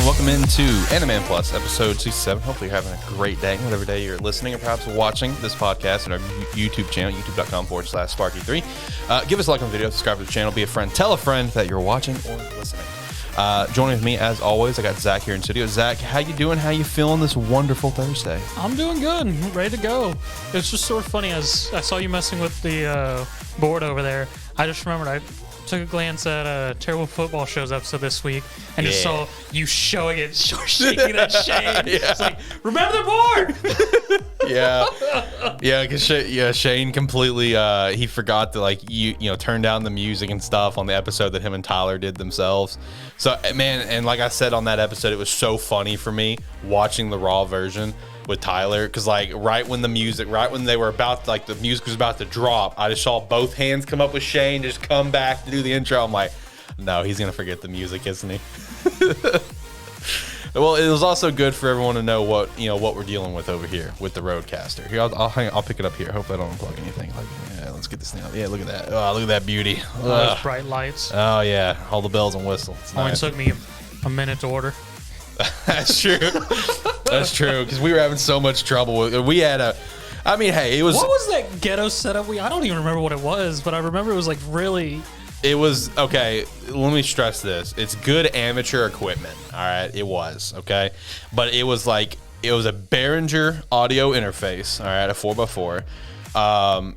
welcome into AniMan Plus, episode 67. Hopefully you're having a great day, whatever day you're listening or perhaps watching this podcast on our YouTube channel, youtube.com/SparkE3. Give us a like on the video, subscribe to the channel, be a friend, tell a friend that you're watching or listening. Joining with me, as always, I got Zach here in studio. Zach, how you doing? How you feeling this wonderful Thursday? I'm doing good. I'm ready to go. It's just sort of funny, as I saw you messing with the board over there. I just remembered I took a glance at Terrible Football Show's episode this week and just saw you showing it, shaking that Shane. It's like, remember the board! Because Shane completely he forgot to turn down the music and stuff on the episode that him and Tyler did themselves. So man, and like I said on that episode, it was so funny for me watching the raw version with Tyler, because right when the music was about to drop, I just saw both hands come up with Shane, just come back to do the intro. I'm like, no, he's gonna forget the music, isn't he? Well, it was also good for everyone to know what we're dealing with over here with the Rodecaster. Here, I'll pick it up here. Hope I don't unplug anything. Let's get this thing up. Yeah, look at that. Oh, look at that beauty. Those bright lights. Oh yeah, all the bells and whistles. Only took me a minute to order. That's true. That's true, because we were having so much trouble with it. We had it was... What was that ghetto setup? I don't even remember what it was, but I remember it was really... It was, okay, let me stress this. It's good amateur equipment, all right? It was, okay? But it was a Behringer audio interface, all right, a 4x4.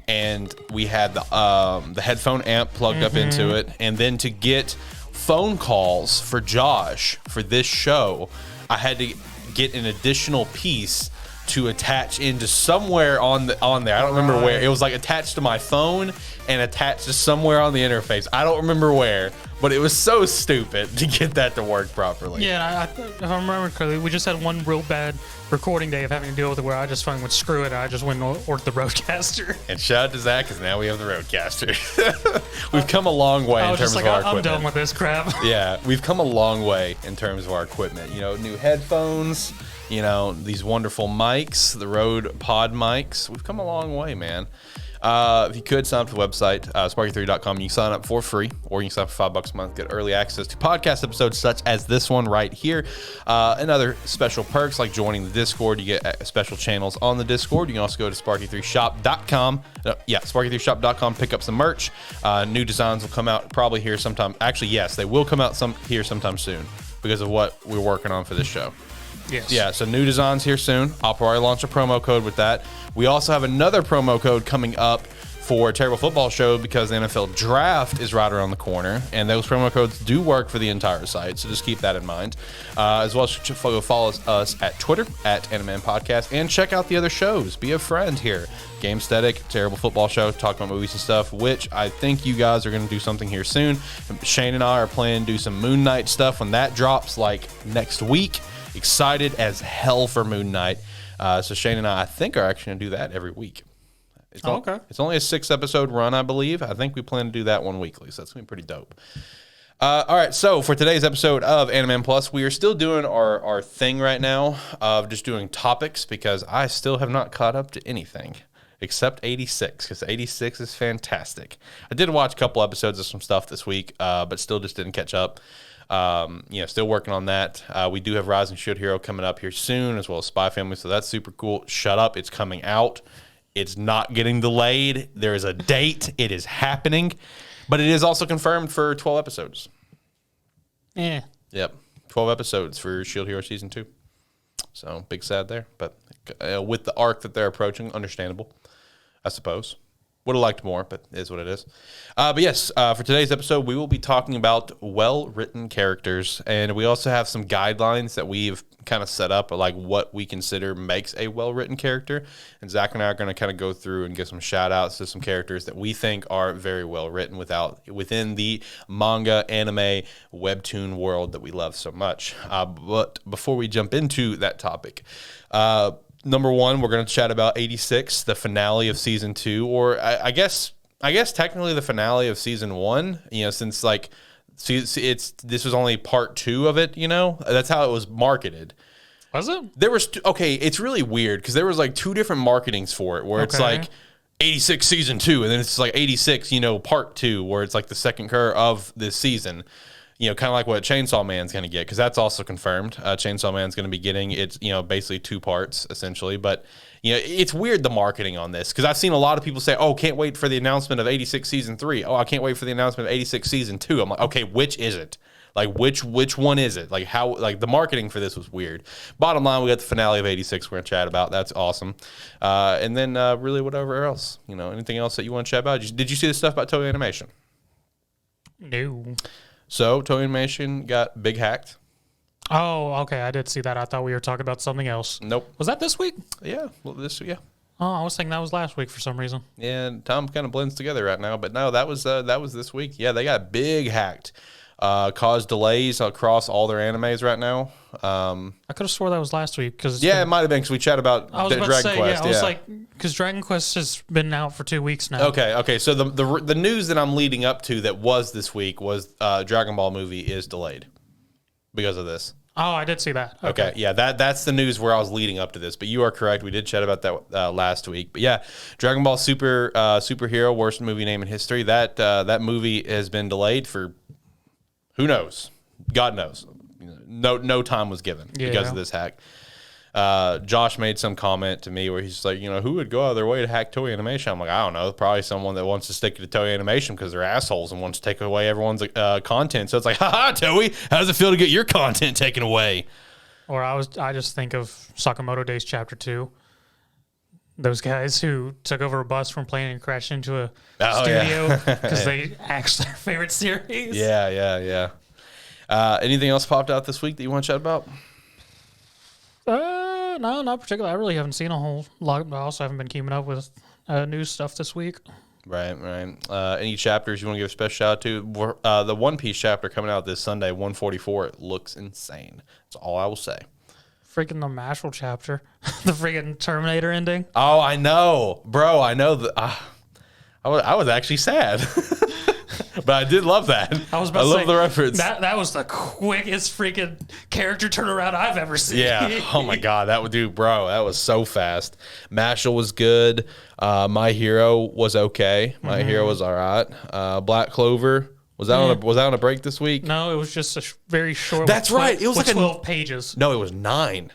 And we had the headphone amp plugged up into it. And then to get phone calls for Josh for this show, I had to get an additional piece to attach into somewhere on there. I don't remember where. It was attached to my phone and attached to somewhere on the interface. I don't remember where, but it was so stupid to get that to work properly. Yeah, if I remember correctly, we just had one real bad recording day of having to deal with it where I just finally went, screw it, I just went and ordered the Rodecaster. And shout out to Zach, because now we have the Rodecaster. We've come a long way in terms of our equipment. I'm done with this crap. Yeah, we've come a long way in terms of our equipment. New headphones, these wonderful mics, the Rode Pod mics. We've come a long way, man. If you could sign up to the website, SparkE3.com, you can sign up for free, or you can sign up for $5 a month, get early access to podcast episodes such as this one right here, and other special perks like joining the Discord. You get special channels on the Discord. You can also go to SparkE3Shop.com. SparkE3Shop.com, pick up some merch. New designs will come out probably here sometime. Actually, yes, they will come out here sometime soon because of what we're working on for this show. Yes. Yeah, so new designs here soon. I'll probably launch a promo code with that. We also have another promo code coming up for Terrible Football Show because the NFL Draft is right around the corner, and those promo codes do work for the entire site, so just keep that in mind. As well as follow us at Twitter, at AniMan Podcast, and check out the other shows. Be a friend here. Gamesthetic, Terrible Football Show, talk about movies and stuff, which I think you guys are going to do something here soon. Shane and I are planning to do some Moon Knight stuff when that drops next week. Excited as hell for Moon Knight. So Shane and I think, are actually going to do that every week. It's only a 6-episode run, I believe. I think we plan to do that one weekly, so that's going to be pretty dope. All right, so for today's episode of AniMan Plus, we are still doing our thing right now of just doing topics because I still have not caught up to anything except 86, because 86 is fantastic. I did watch a couple episodes of some stuff this week, but still just didn't catch up. Still working on that. We do have Rising Shield Hero coming up here soon, as well as Spy Family, so that's super cool. Shut up, it's coming out. It's not getting delayed. There is a date. It is happening, but it is also confirmed for 12 episodes. Yeah. Yep, 12 episodes for Shield Hero Season 2. So, big sad there, but with the arc that they're approaching, understandable, I suppose. Would have liked more, but it is what it is. But yes, for today's episode, we will be talking about well-written characters, and we also have some guidelines that we've kind of set up, like what we consider makes a well-written character. And Zach and I are going to kind of go through and give some shout-outs to some characters that we think are very well-written within the manga, anime, webtoon world that we love so much. But before we jump into that topic, number one, we're going to chat about 86, the finale of season 2, or I guess technically the finale of season 1. Since this was only part 2 of it. That's how it was marketed. Was it? There was it's really weird because there was 2 different marketings for it, where it's 86 season 2, and then it's 86, part 2, where it's the second cour of this season. kind of like what Chainsaw Man's going to get, because that's also confirmed. Chainsaw Man's going to be getting it's basically 2 parts essentially, but it's weird the marketing on this, because I've seen a lot of people say, "Oh, can't wait for the announcement of 86 season 3." "Oh, I can't wait for the announcement of 86 season 2." I'm like, okay, which is it? Like which one is it? Like how the marketing for this was weird. Bottom line, we got the finale of 86 we're gonna chat about. That's awesome. And then really whatever else, anything else that you want to chat about? Did you see the stuff about Toei Animation? No. So Toei Animation got big hacked. Oh, okay. I did see that. I thought we were talking about something else. Nope. Was that this week? Yeah. Well, yeah. Oh, I was thinking that was last week for some reason. Yeah, and Tom kind of blends together right now, but no, that was this week. Yeah, they got big hacked. Caused delays across all their animes right now. I could have swore that was last week. It might have been, because we chatted about Dragon Quest. I was like, because Dragon Quest has been out for 2 weeks now. Okay. So the news that I'm leading up to that was this week was Dragon Ball movie is delayed because of this. Oh, I did see that. Okay. Yeah, that's the news where I was leading up to this. But you are correct. We did chat about that last week. But yeah, Dragon Ball Superhero, worst movie name in history. That movie has been delayed for who knows? God knows. No time was given because of this hack. Josh made some comment to me where he's like, who would go out of their way to hack Toei Animation? I'm like, I don't know. Probably someone that wants to stick to Toei Animation because they're assholes and wants to take away everyone's content. So it's like, haha, Toei, how does it feel to get your content taken away? Or I just think of Sakamoto Days Chapter 2. Those guys who took over a bus from plane and crashed into a studio because they axed their favorite series. Yeah. Anything else popped out this week that you want to chat about? No, not particularly. I really haven't seen a whole lot. I also haven't been keeping up with news stuff this week. Right. Any chapters you want to give a special shout out to? The One Piece chapter coming out this Sunday, 144. It looks insane. That's all I will say. Freaking the Mashal chapter. The freaking Terminator ending. Oh, I know. Bro, I know. I was actually sad. But I did love that. I love the reference. That was the quickest freaking character turnaround I've ever seen. Yeah. Oh, my God. That was so fast. Mashal was good. My Hero was okay. My Hero was all right. Black Clover. Was that on a break this week? No, it was just a very short. That's right. It was like 12 pages. No, it was 9.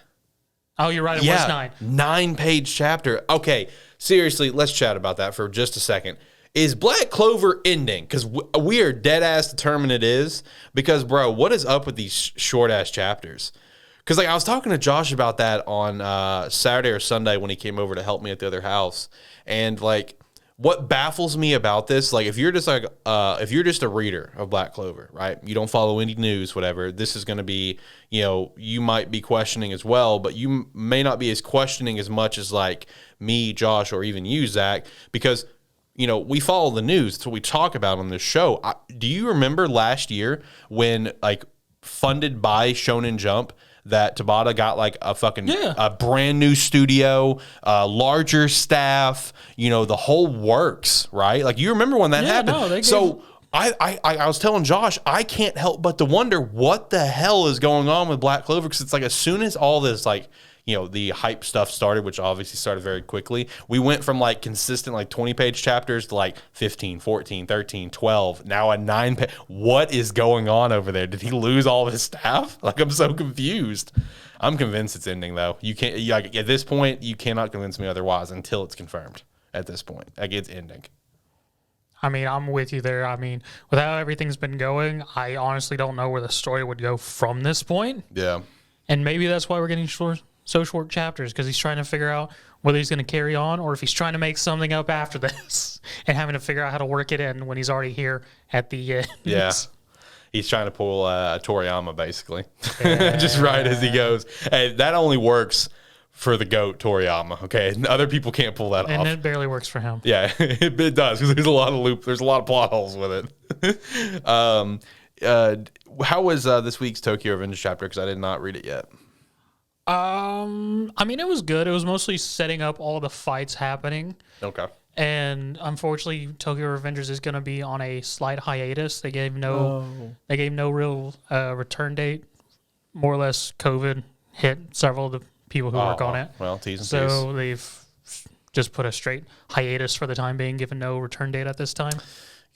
Oh, you're right. It was 9. 9-page chapter. Okay, seriously, let's chat about that for just a second. Is Black Clover ending? Because we are dead ass determined it is. Because, bro, what is up with these short ass chapters? Because I was talking to Josh about that on Saturday or Sunday when he came over to help me at the other house, and what baffles me about this, if you're just a reader of Black Clover, right? You don't follow any news, whatever. This is going to be, you might be questioning as well, but you may not be as questioning as much as me, Josh, or even you, Zach, because we follow the news. That's what we talk about on this show. Do you remember last year when funded by Shonen Jump, that Tabata got a brand new studio, larger staff, the whole works, right? You remember when that happened? No, I was telling Josh, I can't help but to wonder what the hell is going on with Black Clover, because it's as soon as all this the hype stuff started, which obviously started very quickly, we went from consistent 20-page chapters to 15, 14, 13, 12, now a 9-page. What is going on over there? Did he lose all of his staff? I'm so confused. I'm convinced it's ending, though. You can't, at this point, you cannot convince me otherwise until it's confirmed. At this point, it's ending. I mean, I'm with you there. I mean, with how everything's been going, I honestly don't know where the story would go from this point. Yeah. And maybe that's why we're getting so short chapters, because he's trying to figure out whether he's going to carry on or if he's trying to make something up after this and having to figure out how to work it in when he's already here at the end. Yeah. He's trying to pull Toriyama, basically. Just right as he goes. Hey, that only works for the GOAT Toriyama, okay? Other people can't pull that off. And it barely works for him. Yeah, it does, because there's a lot of plot holes with it. How was this week's Tokyo Revengers chapter? Because I did not read it yet. I mean, it was good. It was mostly setting up all the fights happening. Okay. And unfortunately, Tokyo Revengers is going to be on a slight hiatus. They gave no real return date. More or less, COVID hit several of the people who work on it. Well, T's and C's. So they've just put a straight hiatus for the time being, given no return date at this time.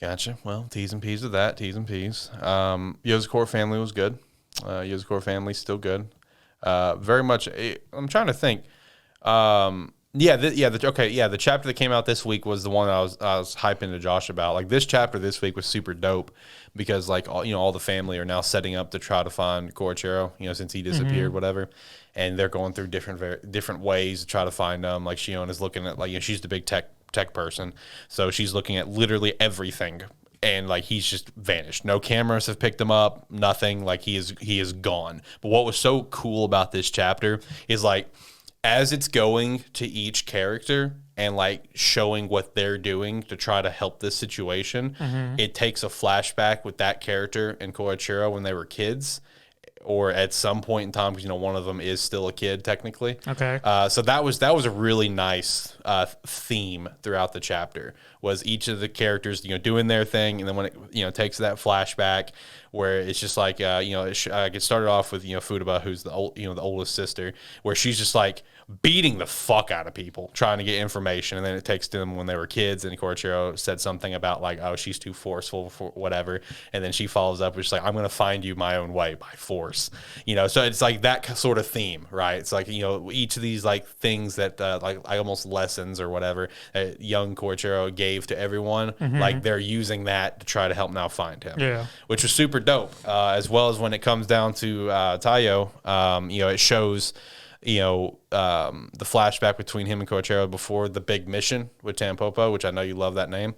Gotcha. Well, T's and P's of that. T's and P's. Yozakor family was good. Yozakor family still good. Very much. I'm trying to think. The chapter that came out this week was the one I was hyping to Josh about. Like this chapter this week was super dope because like all the family are now setting up to try to find Korochiro, since he disappeared, whatever, and they're going through different ways to try to find him. Like Shion is looking at she's the big tech person, so she's looking at literally everything. And like he's just vanished. No cameras have picked him up. Nothing. Like he is gone. But what was so cool about this chapter is like as it's going to each character and like showing what they're doing to try to help this situation, it takes a flashback with that character and Korochiro when they were kids, or at some point in time, because one of them is still a kid technically. Okay. So that was a really nice theme throughout the chapter. Was each of the characters doing their thing, and then when it takes that flashback where it's just like it started off with Futaba, who's the oldest sister, where she's just like beating the fuck out of people trying to get information, and then it takes them when they were kids, and Korochiro said something about like, oh, she's too forceful for whatever, and then she follows up with just like, I'm gonna find you my own way by force, so it's like that sort of theme, right? It's like each of these like things that like almost lessons or whatever young Korochiro gave to everyone, like they're using that to try to help now find him, which was super dope. As well as when it comes down to Taiyo, it shows the flashback between him and Korochiro before the big mission with Tampopo, which I know you love that name,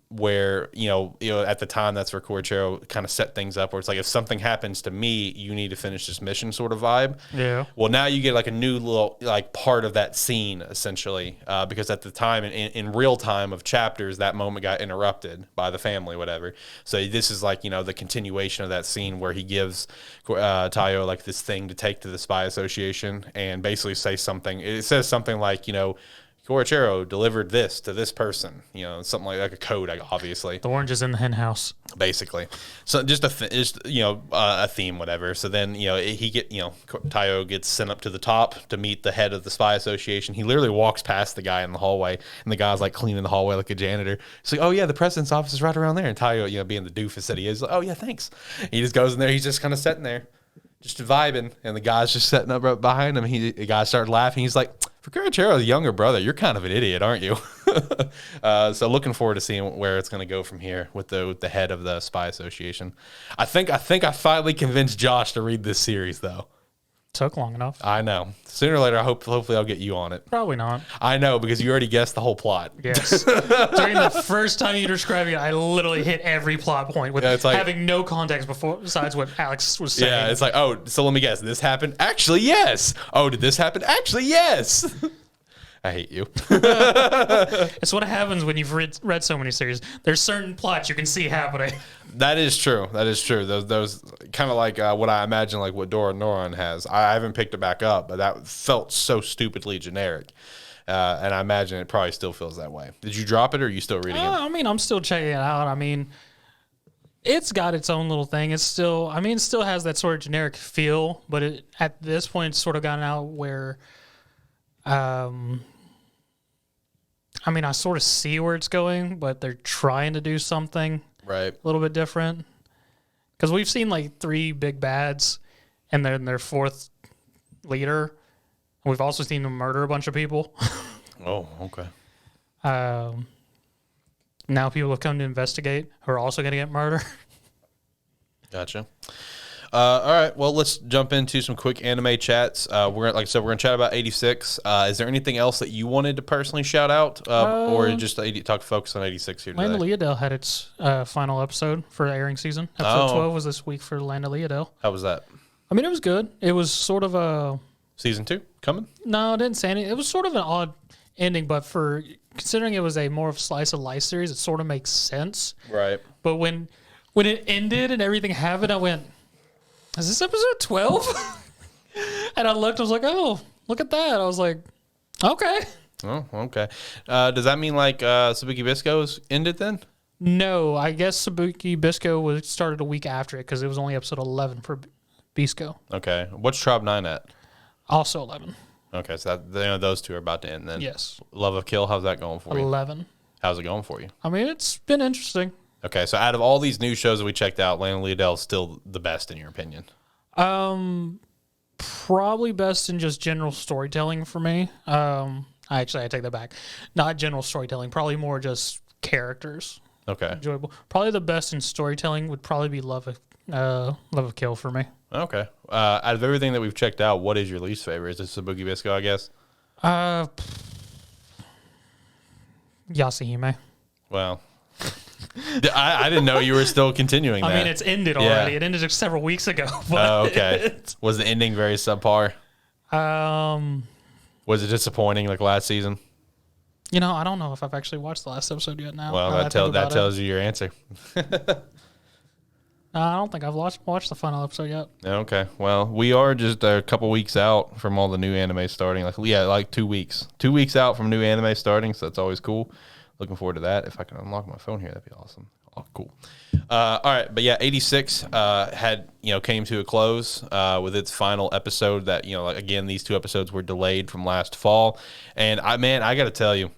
where at the time that's where Korochiro kind of set things up, where it's like, if something happens to me, you need to finish this mission sort of vibe. Yeah. Well, now you get like a new little like part of that scene essentially, because at the time in real time of chapters, that moment got interrupted by the family, whatever. So this is like the continuation of that scene where he gives Taiyo like this thing to take to the spy association and basically say something. It says something like, Korochiro delivered this to this person, something like a code, obviously. The orange is in the hen house. Basically. So just a theme, whatever. So then, Taiyo gets sent up to the top to meet the head of the spy association. He literally walks past the guy in the hallway, and the guy's like cleaning the hallway like a janitor. He's like, oh yeah, the president's office is right around there. And Taiyo, being the doofus that he is, like, oh yeah, thanks. He just goes in there. He's just kind of sitting there, just vibing, and the guy's just sitting up right behind him. The guy started laughing. He's like, for Korochiro, the younger brother, you're kind of an idiot, aren't you? So looking forward to seeing where it's going to go from here with the head of the spy association. I think I finally convinced Josh to read this series, though. Took long enough. I know. Sooner or later, hopefully I'll get you on it. Probably not. I know, because you already guessed the whole plot. Yes. During the first time you described it, I literally hit every plot point with having no context besides what Alex was saying. Yeah, it's like, oh, so let me guess. This happened? Actually, yes. Oh, did this happen? Actually, yes. I hate you. It's what happens when you've read so many series. There's certain plots you can see happening. That is true. Those kind of like what I imagine, like what Dora Noron has. I haven't picked it back up, but that felt so stupidly generic. And I imagine it probably still feels that way. Did you drop it, or are you still reading it? I mean, I'm still checking it out. I mean, it's got its own little thing. It still has that sort of generic feel, but at this point, it's sort of gotten out where, I mean, I sort of see where it's going, but they're trying to do something a little bit different. Because we've seen like 3 big bads, and then their 4th leader. And we've also seen them murder a bunch of people. Oh, okay. Now people have come to investigate who are also going to get murdered. Gotcha. All right, well, let's jump into some quick anime chats. We're gonna chat about 86. Is there anything else that you wanted to personally shout out, or just focus on 86 here today? Land of Leodale had its final episode for the airing season. Episode 12 was this week for Land of Leodale. How was that? I mean, it was good. It was sort of a season 2 coming. No, I didn't say anything. It was sort of an odd ending, but for considering it was a more of a slice of life series, it sort of makes sense. Right. But when it ended and everything happened, I went, is this episode 12? And I looked, I was like, oh, look at that. I was like, okay. Oh, okay. Does that mean like Sabuki Bisco's ended then? No, I guess Sabuki Bisco started a week after it because it was only episode 11 for Bisco. Okay. What's Tribe 9 at? Also 11. Okay, so those two are about to end then. Yes. Love of Kill, how's that going for you? 11. How's it going for you? I mean, it's been interesting. Okay, so out of all these new shows that we checked out, Lana Leadell is still the best in your opinion? Probably best in just general storytelling for me. I take that back. Not general storytelling, probably more just characters. Okay. Enjoyable. Probably the best in storytelling would probably be Love of Kill for me. Okay. Out of everything that we've checked out, what is your least favorite? Is this Sabuki Bisco, I guess? Yasahime. Well, I didn't know you were still continuing that. I mean, it's ended already. Yeah. It ended several weeks ago. But okay. Was the ending very subpar? Was it disappointing like last season? You know, I don't know if I've actually watched the last episode yet now. Well, that tells you your answer. I don't think I've watched the final episode yet. Okay. Well, we are just a couple weeks out from all the new anime starting. Like 2 weeks. 2 weeks out from new anime starting, so that's always cool. Looking forward to that. If I can unlock my phone here, that'd be awesome. Oh, cool. All right, but yeah, 86 came to a close with its final episode. That again, these 2 episodes were delayed from last fall, and I got to tell you,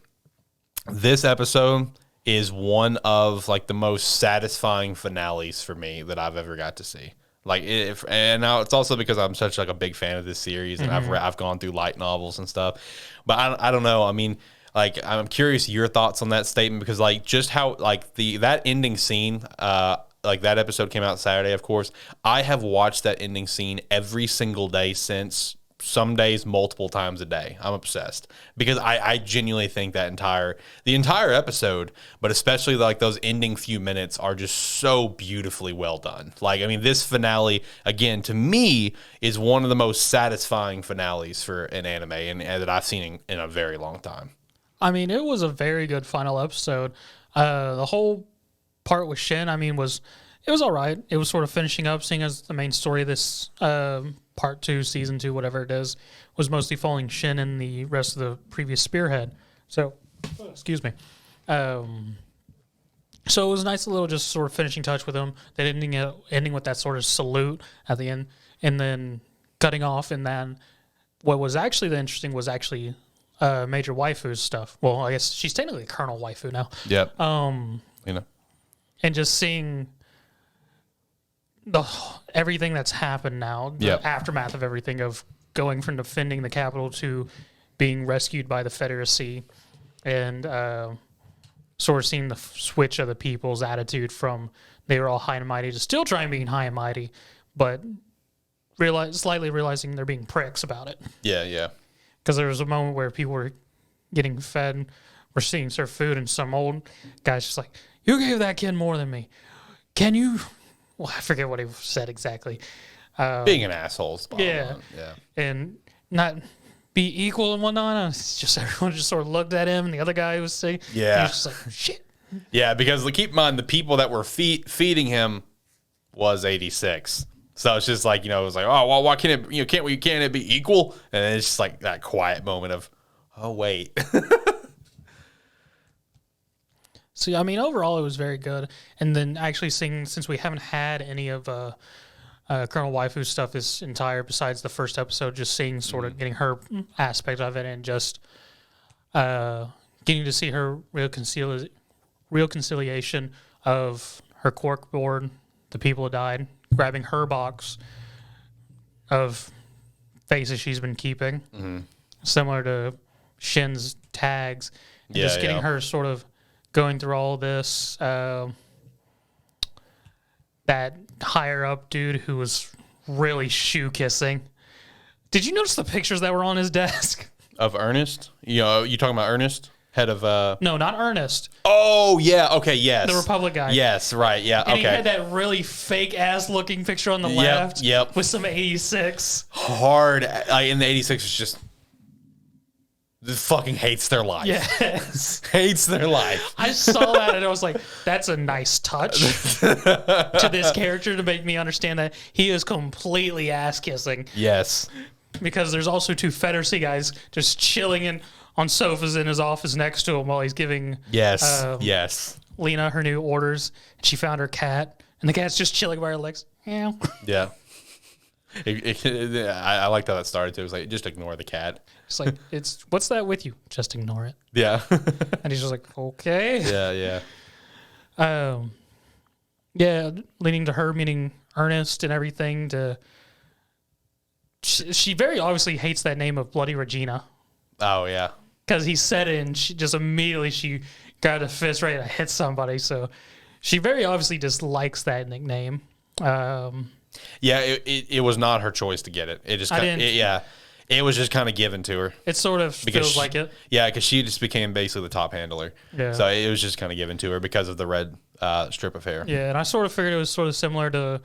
this episode is one of like the most satisfying finales for me that I've ever got to see. And now it's also because I'm such like a big fan of this series, and I've gone through light novels and stuff, but I don't know. I mean. Like, I'm curious your thoughts on that statement, because like just how like that ending scene, like that episode came out Saturday, of course. I have watched that ending scene every single day since, some days multiple times a day. I'm obsessed because I genuinely think the entire episode, but especially like those ending few minutes, are just so beautifully well done. Like, I mean, this finale, again, to me, is one of the most satisfying finales for an anime and that I've seen in a very long time. I mean, it was a very good final episode. The whole part with Shin, I mean, it was all right. It was sort of finishing up, seeing as the main story of this part 2, season 2, whatever it is, was mostly following Shin and the rest of the previous Spearhead. So, excuse me. So it was a nice little just sort of finishing touch with them. Then ending with that sort of salute at the end, and then cutting off. And then what was actually the interesting was actually Major Waifu's stuff. Well, I guess she's technically a Colonel Waifu now. Yep. And just seeing everything that's happened now, the aftermath of everything, of going from defending the capital to being rescued by the Confederacy, and sort of seeing the switch of the people's attitude from they were all high and mighty to still trying being high and mighty, but slightly realizing they're being pricks about it. Yeah, yeah. Because there was a moment where people were getting fed, were seeing served food, and some old guy's just like, "You gave that kid more than me. Can you?" Well, I forget what he said exactly. Being an asshole. Yeah. And not be equal and whatnot. It's just everyone just sort of looked at him, and the other guy was saying, yeah. He was just like, shit. Yeah, because keep in mind, the people that were feeding him was 86. So it's just like, it was like, oh, well, why can't it, can't it be equal? And then it's just like that quiet moment of, oh, wait. So, I mean, overall, it was very good. And then actually seeing, since we haven't had any of Colonel Waifu's stuff this entire, besides the first episode, just seeing sort of getting her aspect of it, and just getting to see her real conciliation of her cork board, the people who died, grabbing her box of faces she's been keeping, similar to Shin's tags, and just getting her sort of going through all this. That higher up dude who was really shoe kissing. Did you notice the pictures that were on his desk? Of Ernest? You talking about Ernest? Head of No, not Ernest. Oh yeah, okay, yes. The Republic guy. Yes, right, yeah, and okay. He had that really fake ass looking picture on the left. Yep. With some 86. Hard in the 86 is just fucking hates their life. Yes. Hates their life. I saw that and I was like, that's a nice touch to this character to make me understand that he is completely ass kissing. Yes. Because there's also 2 Confederacy guys just chilling on sofas in his office next to him while he's giving Lena her new orders. She found her cat, and the cat's just chilling by her legs. Yeah. Yeah. I liked how that started too. It was like, just ignore the cat. It's like, what's that with you? Just ignore it. Yeah. And he's just like, okay. Yeah, yeah. Yeah, leading to her meeting Ernest and everything. She very obviously hates that name of Bloody Regina. Oh, yeah. Because he said it and she just immediately got a fist ready to hit somebody. So she very obviously dislikes that nickname. Yeah, it was not her choice to get it. It just it was just kind of given to her. It sort of feels like it. Yeah, because she just became basically the top handler. Yeah. So it was just kind of given to her because of the red strip of hair. Yeah, and I sort of figured it was sort of similar to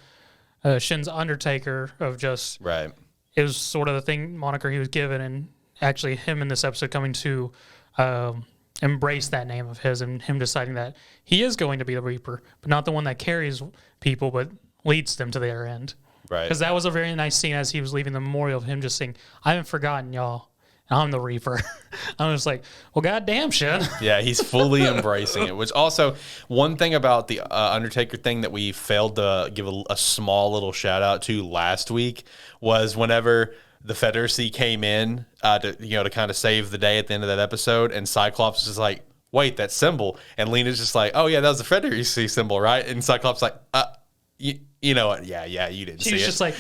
Shin's Undertaker of just... Right. It was sort of the thing moniker he was given, and actually him in this episode coming to embrace that name of his and him deciding that he is going to be the Reaper, but not the one that carries people, but leads them to their end. Right. Because that was a very nice scene as he was leaving the memorial of him just saying, I haven't forgotten y'all. I'm the Reaper. I was like, well, goddamn, Shin. Yeah, he's fully embracing it. Which also, one thing about the Undertaker thing that we failed to give a small little shout out to last week was whenever the Confederacy came in to kind of save the day at the end of that episode, and Cyclops is like, wait, that symbol, and Lena's just like, oh yeah, that was the Confederacy symbol, right? And Cyclops like, you know what? Yeah, you didn't see it. He's just like,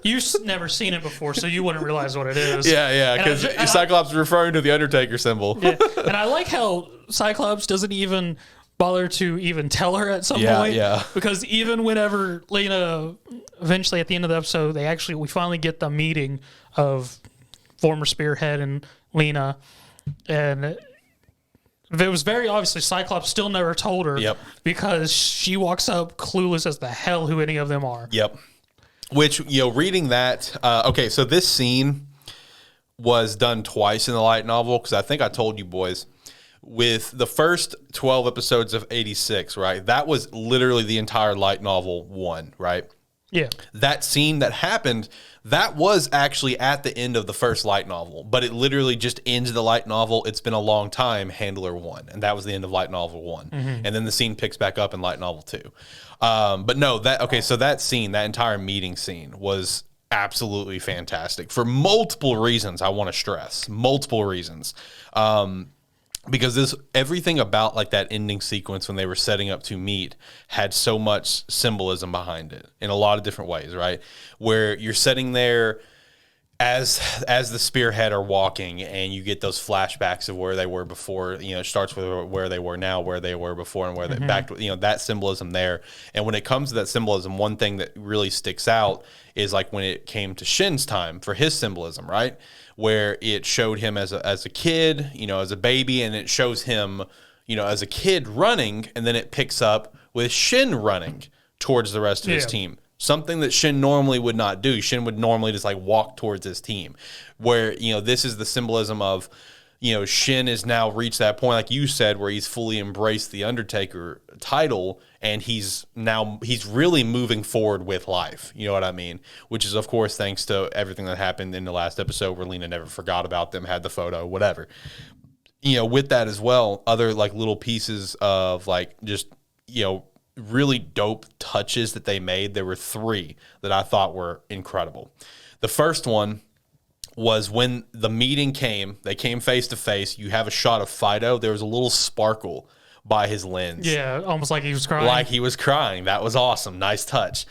you've never seen it before, so you wouldn't realize what it is. Yeah, because Cyclops is referring to the Undertaker symbol. Yeah, and I like how Cyclops doesn't even bother to even tell her at some point. Yeah. Because even whenever Lena, eventually at the end of the episode, we finally get the meeting of former Spearhead and Lena, and it was very obviously Cyclops still never told her. Yep. Because she walks up clueless as the hell who any of them are. Yep. Which, reading that, okay, so this scene was done twice in the light novel, because I think I told you boys, with the first 12 episodes of 86, right? That was literally the entire light novel one, right? Yeah. That scene that happened, that was actually at the end of the first light novel, but it literally just ends the light novel. It's been a long time, Handler 1, and that was the end of light novel 1. Mm-hmm. And then the scene picks back up in light novel 2. But no, so that scene, that entire meeting scene was absolutely fantastic for multiple reasons. I want to stress multiple reasons. Because everything about like that ending sequence when they were setting up to meet had so much symbolism behind it in a lot of different ways, right? Where you're sitting there as the Spearhead are walking, and you get those flashbacks of where they were before. It starts with where they were now, where they were before, and where they back to, that symbolism there. And when it comes to that symbolism, one thing that really sticks out is like when it came to Shin's time for his symbolism, right? Where it showed him as a kid, as a baby, and it shows him, as a kid running, and then it picks up with Shin running towards the rest of his team. Something that Shin normally would not do. Shin would normally just like walk towards his team. Where, this is the symbolism of, Shin has now reached that point, like you said, where he's fully embraced the Undertaker title, and he's really moving forward with life. You know what I mean? Which is, of course, thanks to everything that happened in the last episode where Lena never forgot about them, had the photo, whatever. With that as well, other like little pieces of like just, really dope touches that they made. There were 3 that I thought were incredible. The first one was when the meeting came, they came face to face. You have a shot of Fido. There was a little sparkle by his lens. Yeah, almost like he was crying. That was awesome. Nice touch.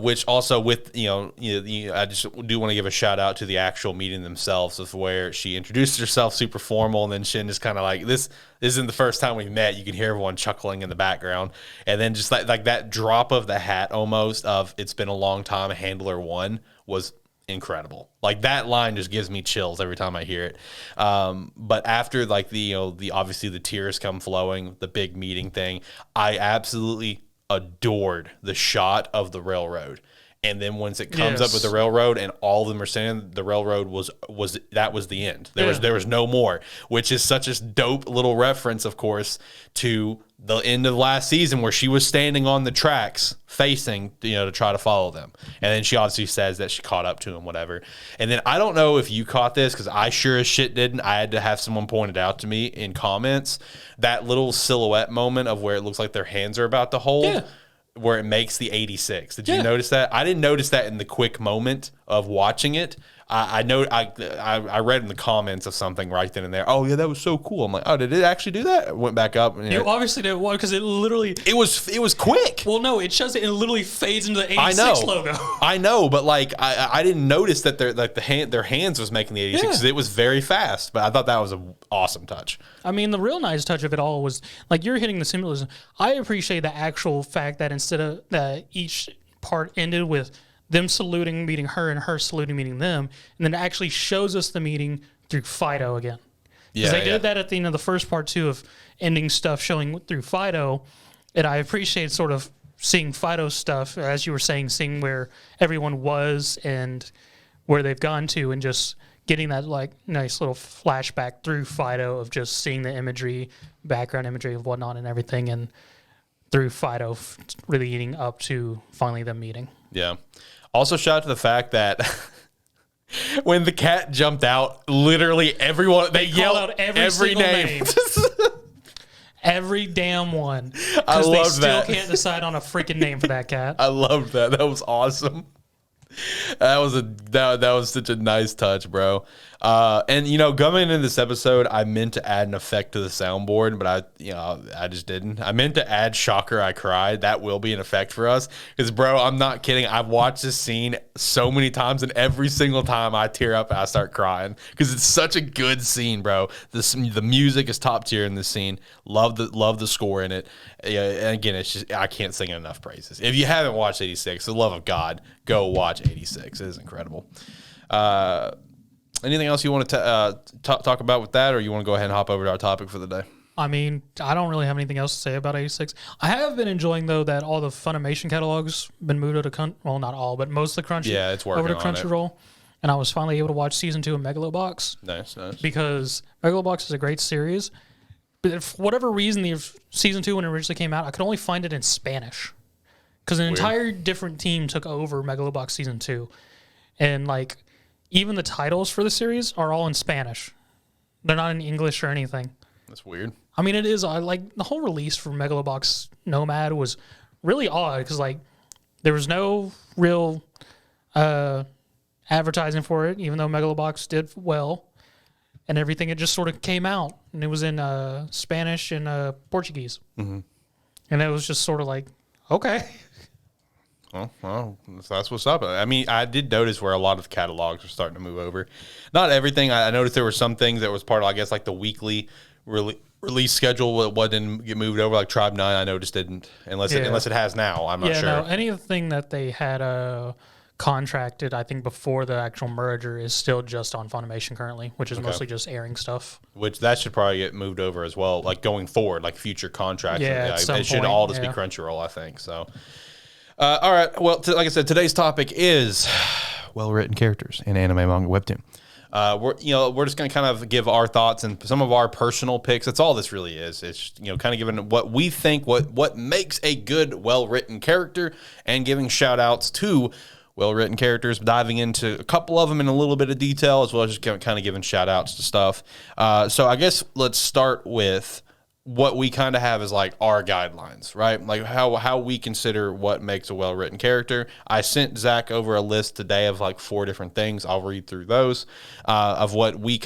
Which also with, I just do want to give a shout out to the actual meeting themselves, of where she introduced herself super formal, and then Shin is kind of like, this isn't the first time we met. You can hear everyone chuckling in the background. And then just like that drop of the hat almost of it's been a long time, Handler 1 was incredible. Like that line just gives me chills every time I hear it. But after like the obviously the tears come flowing, the big meeting thing, I absolutely adored the shot of the railroad. And then once it comes up with the railroad and all of them are saying the railroad was the end. There was no more, which is such a dope little reference, of course, to the end of last season where she was standing on the tracks facing, to try to follow them. And then she obviously says that she caught up to him, whatever. And then I don't know if you caught this, because I sure as shit didn't. I had to have someone point it out to me in comments. That little silhouette moment of where it looks like their hands are about to hold. Yeah. where it makes the 86. Did you notice that? I didn't notice that in the quick moment of watching it. I know I read in the comments of something right then and there. Oh yeah, that was so cool. I'm like, oh, did it actually do that? I went back up. And, you obviously didn't want because it was quick. Well, no, it shows it literally fades into the 86 logo. I know, but like I didn't notice that their hands was making the 86 because it was very fast. But I thought that was an awesome touch. I mean, the real nice touch of it all was like you're hitting the symbolism. I appreciate the actual fact that instead of each part ended with them saluting, meeting her, and her saluting, meeting them, and then it actually shows us the meeting through Fido again. Because they did that at the end of the first part too, of ending stuff showing through Fido, and I appreciate sort of seeing Fido's stuff, as you were saying, seeing where everyone was and where they've gone to, and just getting that like nice little flashback through Fido of just seeing the imagery, background imagery of whatnot and everything, and through Fido really leading up to finally them meeting. Yeah. Also, shout out to the fact that when the cat jumped out, literally everyone, they yelled out every name. Every damn one. I love that. Because they still can't decide on a freaking name for that cat. I loved that. That was awesome. That was such a nice touch, bro. And you know, coming into this episode, I meant to add an effect to the soundboard, but I just didn't. I meant to add "Shocker, I Cried." That will be an effect for us, because bro, I'm not kidding. I've watched this scene so many times, and every single time I tear up and I start crying because it's such a good scene, bro. The music is top tier in this scene. Love the score in it. Yeah, and again, it's just I can't sing enough praises. If you haven't watched 86, for the love of God, go watch 86. It is incredible. Anything else you want to talk about with that, or you want to go ahead and hop over to our topic for the day? I mean, I don't really have anything else to say about 86. I have been enjoying, though, that all the Funimation catalogs been moved to well, not all, but most of the it's working over to Crunchyroll. And I was finally able to watch season 2 of Megalobox. Nice. Because Megalobox is a great series. But for whatever reason, the season 2, when it originally came out, I could only find it in Spanish. Because an entire different team took over Megalobox season 2. And, like, even the titles for the series are all in Spanish. They're not in English or anything. That's weird. I mean, it is. Like, the whole release for Megalobox Nomad was really odd because, like, there was no real advertising for it, even though Megalobox did well. And everything, it just sort of came out. And it was in Spanish and Portuguese. Mm-hmm. And it was just sort of like, okay. Well, that's what's up. I mean, I did notice where a lot of catalogs are starting to move over. Not everything. I noticed there were some things that was part of, I guess, like the weekly release schedule. What didn't get moved over, like Tribe 9, I noticed didn't, unless it has now. I'm not sure. No, anything that they had contracted, I think, before the actual merger is still just on Funimation currently, which is mostly just airing stuff. Which that should probably get moved over as well, like going forward, like future contracts. Yeah, it should all just be Crunchyroll, I think. So. All right. Well, like I said, today's topic is well-written characters in anime, manga, webtoon. We're just going to kind of give our thoughts and some of our personal picks. That's all this really is. It's kind of giving what we think, what makes a good, well-written character, and giving shout-outs to well-written characters, diving into a couple of them in a little bit of detail, as well as just kind of giving shout-outs to stuff. So I guess let's start with what we kind of have is like our guidelines, right? Like how we consider what makes a well-written character. I sent Zach over a list today of like 4 different things. I'll read through those of what we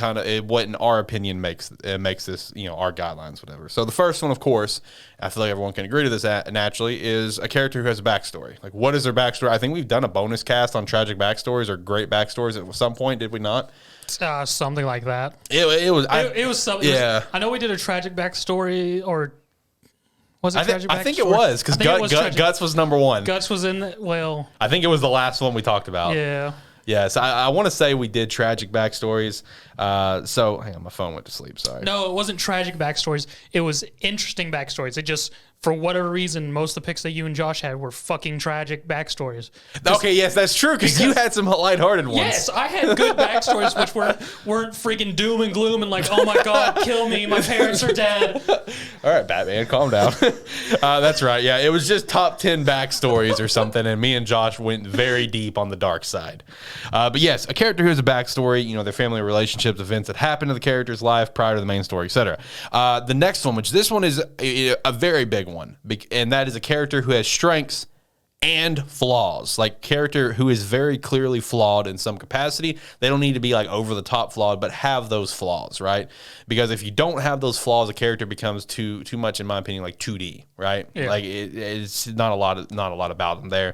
what in our opinion makes this, our guidelines, whatever. So the first one, of course, I feel like everyone can agree to this naturally, is a character who has a backstory. Like, what is their backstory? I think we've done a bonus cast on tragic backstories or great backstories at some point, did we not? Something like that. It was something. Yeah. I know we did a tragic backstory, or was it tragic backstory? I think it was, because Guts was number 1. Guts was in I think it was the last one we talked about. Yeah. Yeah, so I want to say we did tragic backstories. So, hang on, my phone went to sleep, sorry. No, it wasn't tragic backstories. It was interesting backstories. It just, for whatever reason, most of the picks that you and Josh had were fucking tragic backstories. Okay, yes, that's true, because you had some lighthearted ones. Yes, I had good backstories, which weren't freaking doom and gloom and like, oh my God, kill me, my parents are dead. All right, Batman, calm down. That's right, yeah, it was just top 10 backstories or something, and me and Josh went very deep on the dark side. But yes, a character who has a backstory, their family relationships, events that happen to the character's life prior to the main story, etc. The next one, which this one is a very big one. one. And that is a character who has strengths and flaws, like character who is very clearly flawed in some capacity. They don't need to be like over the top flawed, but have those flaws, right? Because if you don't have those flaws, a character becomes too much, in my opinion, like 2D, right? Yeah. Like it's not a lot about them there.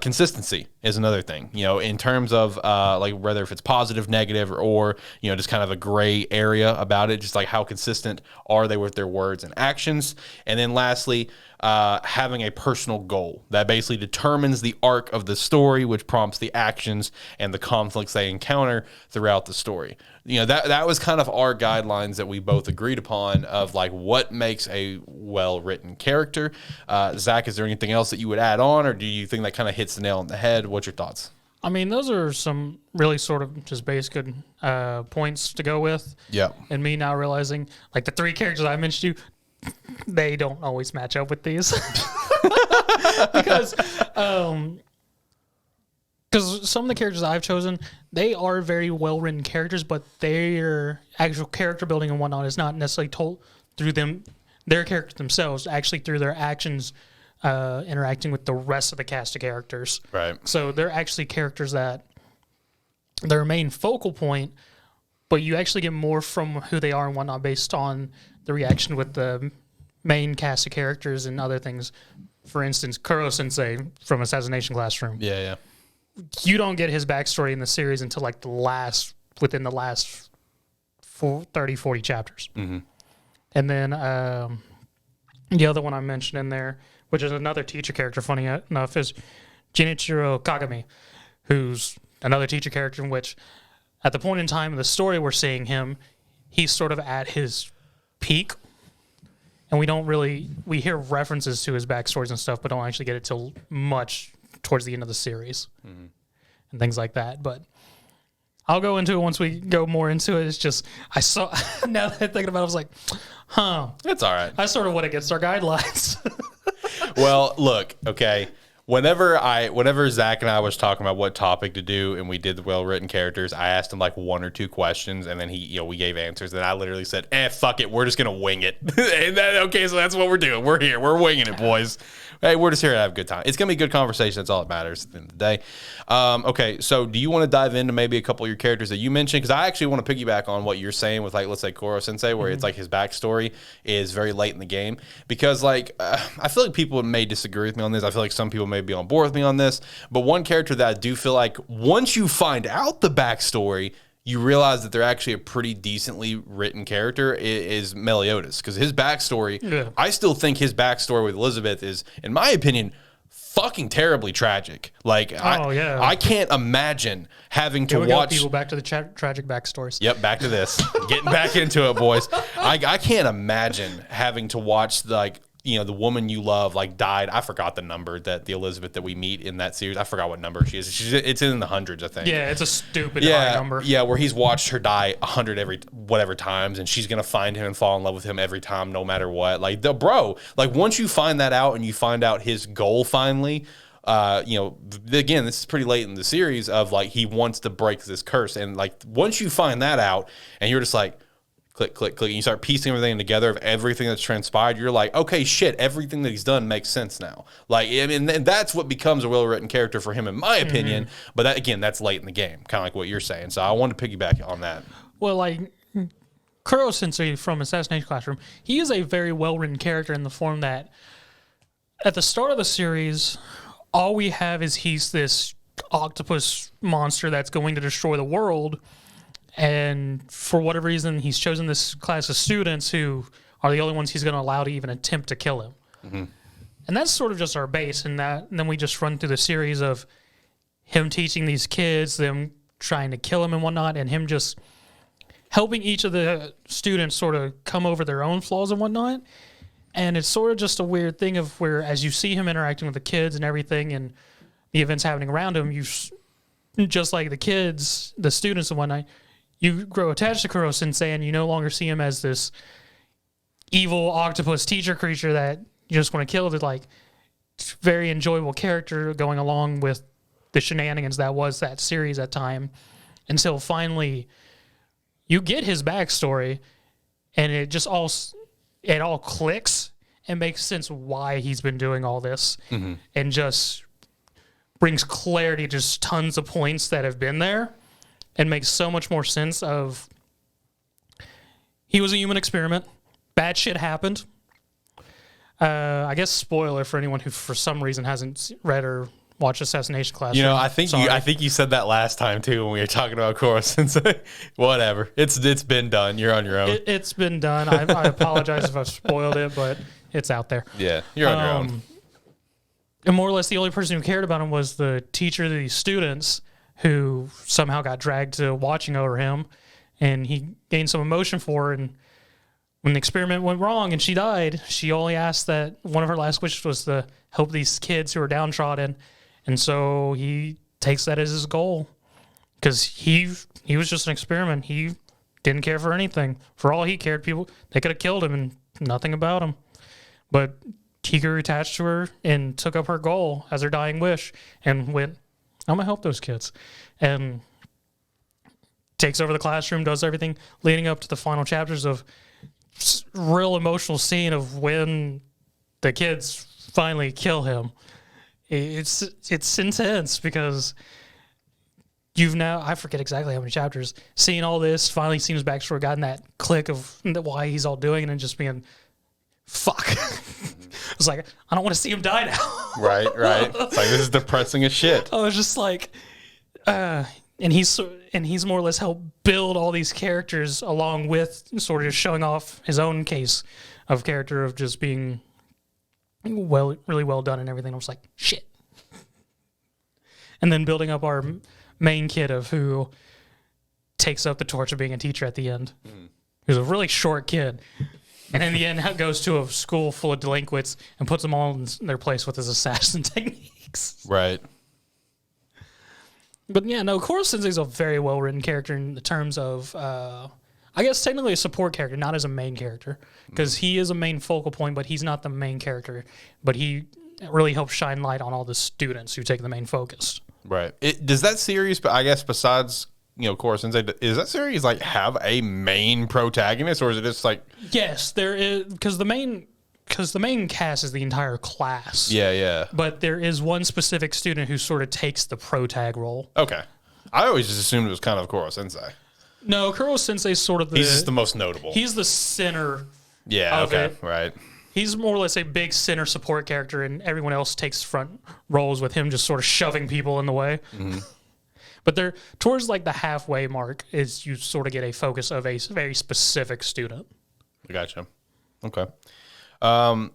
Consistency is another thing, you know, in terms of like whether if it's positive, negative, or you know, just kind of a gray area about it, just like how consistent are they with their words and actions. And then lastly, having a personal goal that basically determines the arc of the story, which prompts the actions and the conflicts they encounter throughout the story. You know, that was kind of our guidelines that we both agreed upon of like what makes a well-written character. Zach, is there anything else that you would add on, or do you think that kind of hits the nail on the head? What's your thoughts? I mean, those are some really sort of just basic points to go with. Yeah. And me now realizing, like the 3 characters I mentioned to you, they don't always match up with these. because some of the characters I've chosen, they are very well-written characters, but their actual character building and whatnot is not necessarily told through their characters themselves, actually through their actions interacting with the rest of the cast of characters. Right. So they're actually characters that their main focal point, but you actually get more from who they are and whatnot based on the reaction with the main cast of characters and other things. For instance, Kuro Sensei from Assassination Classroom. Yeah. You don't get his backstory in the series until like within the last 30, 40 chapters. Mm-hmm. And then the other one I mentioned in there, which is another teacher character, funny enough, is Jinichiro Kagami, who's another teacher character in which, at the point in time of the story we're seeing him, he's sort of at his peak. And we hear references to his backstories and stuff, but don't actually get it till much towards the end of the series and things like that. But I'll go into it once we go more into it. It's just, now that I'm thinking about it, I was like, It's all right. I sort of went against our guidelines. Well, look, okay. Whenever Zach and I was talking about what topic to do, and we did the well-written characters, I asked him like 1 or 2 questions, and then we gave answers, and I literally said, fuck it, we're just gonna wing it. Okay, so that's what we're doing. We're here, we're winging it, boys. Hey, we're just here to have a good time. It's gonna be a good conversation. That's all that matters at the end of the day. Okay, so do you want to dive into maybe a couple of your characters that you mentioned? Because I actually want to piggyback on what you're saying with, like, let's say Kuro Sensei, where it's like his backstory is very late in the game. Because like I feel like people may disagree with me on this. I feel like some people may be on board with me on this. But one character that I do feel like once you find out the backstory, you realize that they're actually a pretty decently written character is Meliodas, because his backstory, I still think his backstory with Elizabeth is, in my opinion, fucking terribly tragic. Like, I can't imagine having to watch people back to the tragic backstories. Yep, back to this. Getting back into it, boys. I can't imagine having to watch the woman you love died. I forgot the number that the Elizabeth that we meet in that series. I forgot what number she is. It's in the hundreds, I think. Yeah, it's a stupid high number. Yeah, where he's watched her die 100 every whatever times, and she's gonna find him and fall in love with him every time, no matter what. Once you find that out and you find out his goal finally. Again, this is pretty late in the series of he wants to break this curse, and once you find that out, and you're just like. Click, click, click. And you start piecing everything together of everything that's transpired. You're like, okay, shit, everything that he's done makes sense now. And that's what becomes a well-written character for him, in my opinion. But that's late in the game, kind of like what you're saying. So I wanted to piggyback on that. Well, Kuro Sensei from Assassination Classroom, he is a very well-written character in the form that at the start of the series, all we have is he's this octopus monster that's going to destroy the world. And for whatever reason, he's chosen this class of students who are the only ones he's going to allow to even attempt to kill him. Mm-hmm. And that's sort of just our base. And then we just run through the series of him teaching these kids, them trying to kill him and whatnot, and him just helping each of the students sort of come over their own flaws and whatnot. And it's sort of just a weird thing of where, as you see him interacting with the kids and everything and the events happening around him, just like the kids, the students and whatnot, you grow attached to Kuro Sensei, and you no longer see him as this evil octopus teacher creature that you just want to kill. It's very enjoyable character going along with the shenanigans that was that series at time, until finally you get his backstory, and it all clicks, it makes sense why he's been doing all this, and just brings clarity to just tons of points that have been there, and makes so much more sense of he was a human experiment. Bad shit happened. I guess spoiler for anyone who for some reason hasn't read or watched Assassination Classroom. You know, I think you said that last time too when we were talking about Koro Sensei. Whatever. It's been done. You're on your own. It's been done. I apologize if I've spoiled it, but it's out there. Yeah, you're on your own. And more or less the only person who cared about him was the teacher of these students, who somehow got dragged to watching over him, and he gained some emotion for her. And when the experiment went wrong and she died, she only asked that one of her last wishes was to help these kids who are downtrodden. And so he takes that as his goal, because he was just an experiment. He didn't care for anything. For all he cared, they could have killed him and nothing about him. But he grew attached to her and took up her goal as her dying wish and went, I'm going to help those kids. And takes over the classroom, does everything, leading up to the final chapters of real emotional scene of when the kids finally kill him. It's intense, because you've now, I forget exactly how many chapters, seeing all this, finally seen his backstory, gotten that click of why he's all doing it, and just being, fuck. It's like, I don't want to see him die now. Right. It's like, this is depressing as shit. I was just like, and he's more or less helped build all these characters, along with sort of just showing off his own case of character of just being really well done and everything. I was like, shit. And then building up our main kid of who takes up the torch of being a teacher at the end. He's a really short kid. And in the end, goes to a school full of delinquents and puts them all in their place with his assassin techniques. Right. But yeah, no, Koro Sensei's a very well-written character in the terms of, I guess technically a support character, not as a main character, because he is a main focal point, but he's not the main character. But he really helps shine light on all the students who take the main focus. Right. Does that series, I guess, besides, Koro Sensei, is that series like have a main protagonist, or is it just like? Yes, there is, because the main cast is the entire class. Yeah. But there is one specific student who sort of takes the protag role. Okay. I always just assumed it was kind of Koro Sensei. No, Koro Sensei is sort of he's just the most notable. He's the center. Yeah. Of it. Right. He's more or less a big center support character, and everyone else takes front roles with him, just sort of shoving people in the way. Mm-hmm. But they're towards like the halfway mark is you sort of get a focus of a very specific student. I gotcha. Okay. I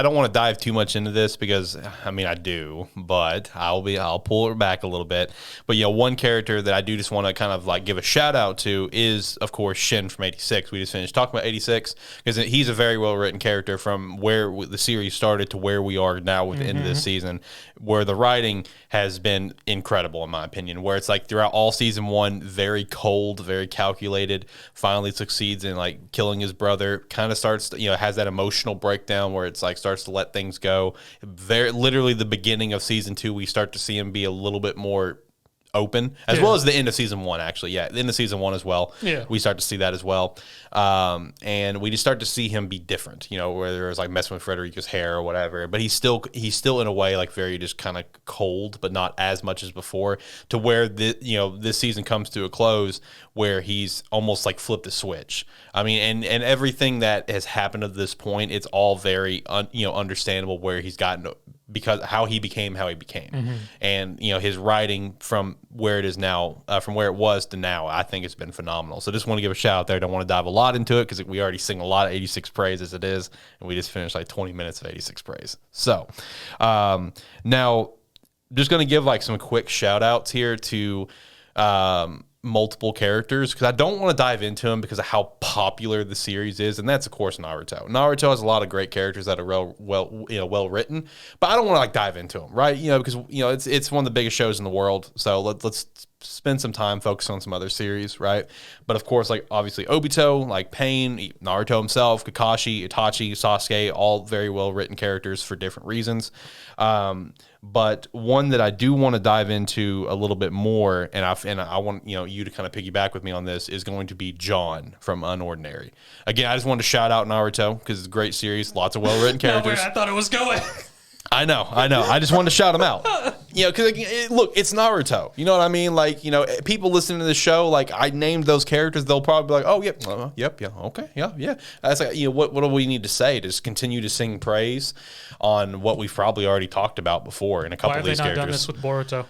don't want to dive too much into this because I do, but I'll pull it back a little bit. But one character that I do just want to kind of like give a shout out to is, of course, Shin from 86. We just finished talking about 86 because he's a very well written character from where the series started to where we are now with the end of this season, where the writing has been incredible in my opinion. Where it's like throughout all season one, very cold, very calculated. Finally succeeds in like killing his brother. Kind of starts to, has that emotional breakdown where it's like starts to let things go. Literally the beginning of season 2, we start to see him be a little bit more open, as well as the end of season 1, actually. Yeah, the end of season 1 as well. Yeah. We start to see that as well. And we just start to see him be different, whether it was like messing with Frederica's hair or whatever. But he's still in a way like very just kind of cold, but not as much as before, to where this season comes to a close where he's almost like flipped a switch. I mean, and everything that has happened at this point, it's all very understandable where he's gotten, because how he became how he became. And his writing from where it is now, from where it was to now, I think it's been phenomenal. So just want to give a shout out there. Don't want to dive a lot into it because we already sing a lot of 86 praise as it is, and we just finished like 20 minutes of 86 praise. So now just going to give like some quick shout outs here to multiple characters, because I don't want to dive into them because of how popular the series is, and that's of course Naruto. Naruto has a lot of great characters that are well written, but I don't want to like dive into them, right? Because it's one of the biggest shows in the world. So let's spend some time focused on some other series, right? But of course, like obviously Obito, like Pain, Naruto himself, Kakashi, Itachi, Sasuke, all very well written characters for different reasons. But one that I do want to dive into a little bit more, and I want you to kind of piggyback with me on this, is going to be John from Unordinary. Again, I just wanted to shout out Naruto because it's a great series, lots of well written characters. I thought it was going. I know. I just wanted to shout him out. Because look, it's Naruto. You know what I mean? Like, people listening to the show, like I named those characters, they'll probably be like, "Oh, yep, yeah, okay, yeah." That's like, what do we need to say? To just continue to sing praise on what we've probably already talked about before in a couple of these characters. Why have they not done this with Boruto?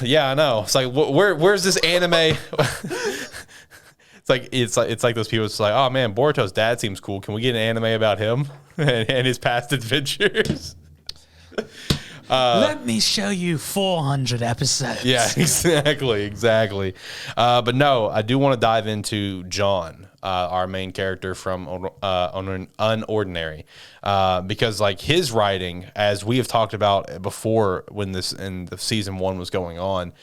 Yeah, I know. It's like, where's this anime? It's like those people. It's like, oh man, Boruto's dad seems cool. Can we get an anime about him and his past adventures? Let me show you 400 episodes. Yeah, exactly. But no, I do want to dive into John, our main character from Unordinary, because like his writing, as we have talked about before, when the season 1 was going on,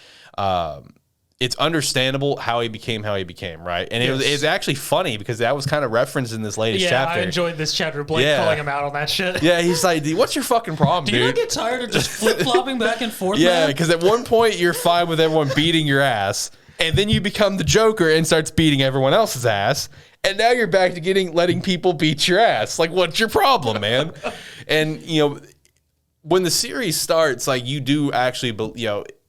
it's understandable how he became, right? And it's actually funny because that was kind of referenced in this latest chapter. I enjoyed this chapter. Blake calling him out on that shit. Yeah, he's like, what's your fucking problem, dude? Do you not get tired of just flip-flopping back and forth, Yeah, because at one point you're fine with everyone beating your ass, and then you become the Joker and starts beating everyone else's ass, and now you're back to letting people beat your ass. Like, what's your problem, man? And, when the series starts, like, you do actually,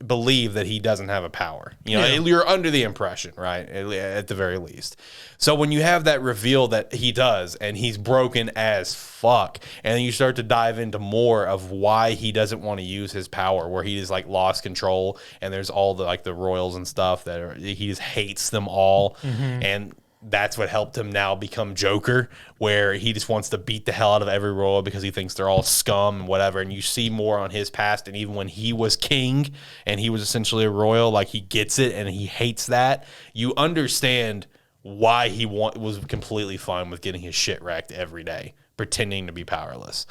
believe that he doesn't have a power. You're under the impression, right? At the very least. So when you have that reveal that he does, and he's broken as fuck, and then you start to dive into more of why he doesn't want to use his power, where he just like lost control, and there's all the royals and stuff he just hates them all, and that's what helped him now become Joker, where he just wants to beat the hell out of every royal because he thinks they're all scum and whatever. And you see more on his past, and even when he was king and he was essentially a royal, like he gets it and he hates that. You understand why he was completely fine with getting his shit wrecked every day, pretending to be powerless.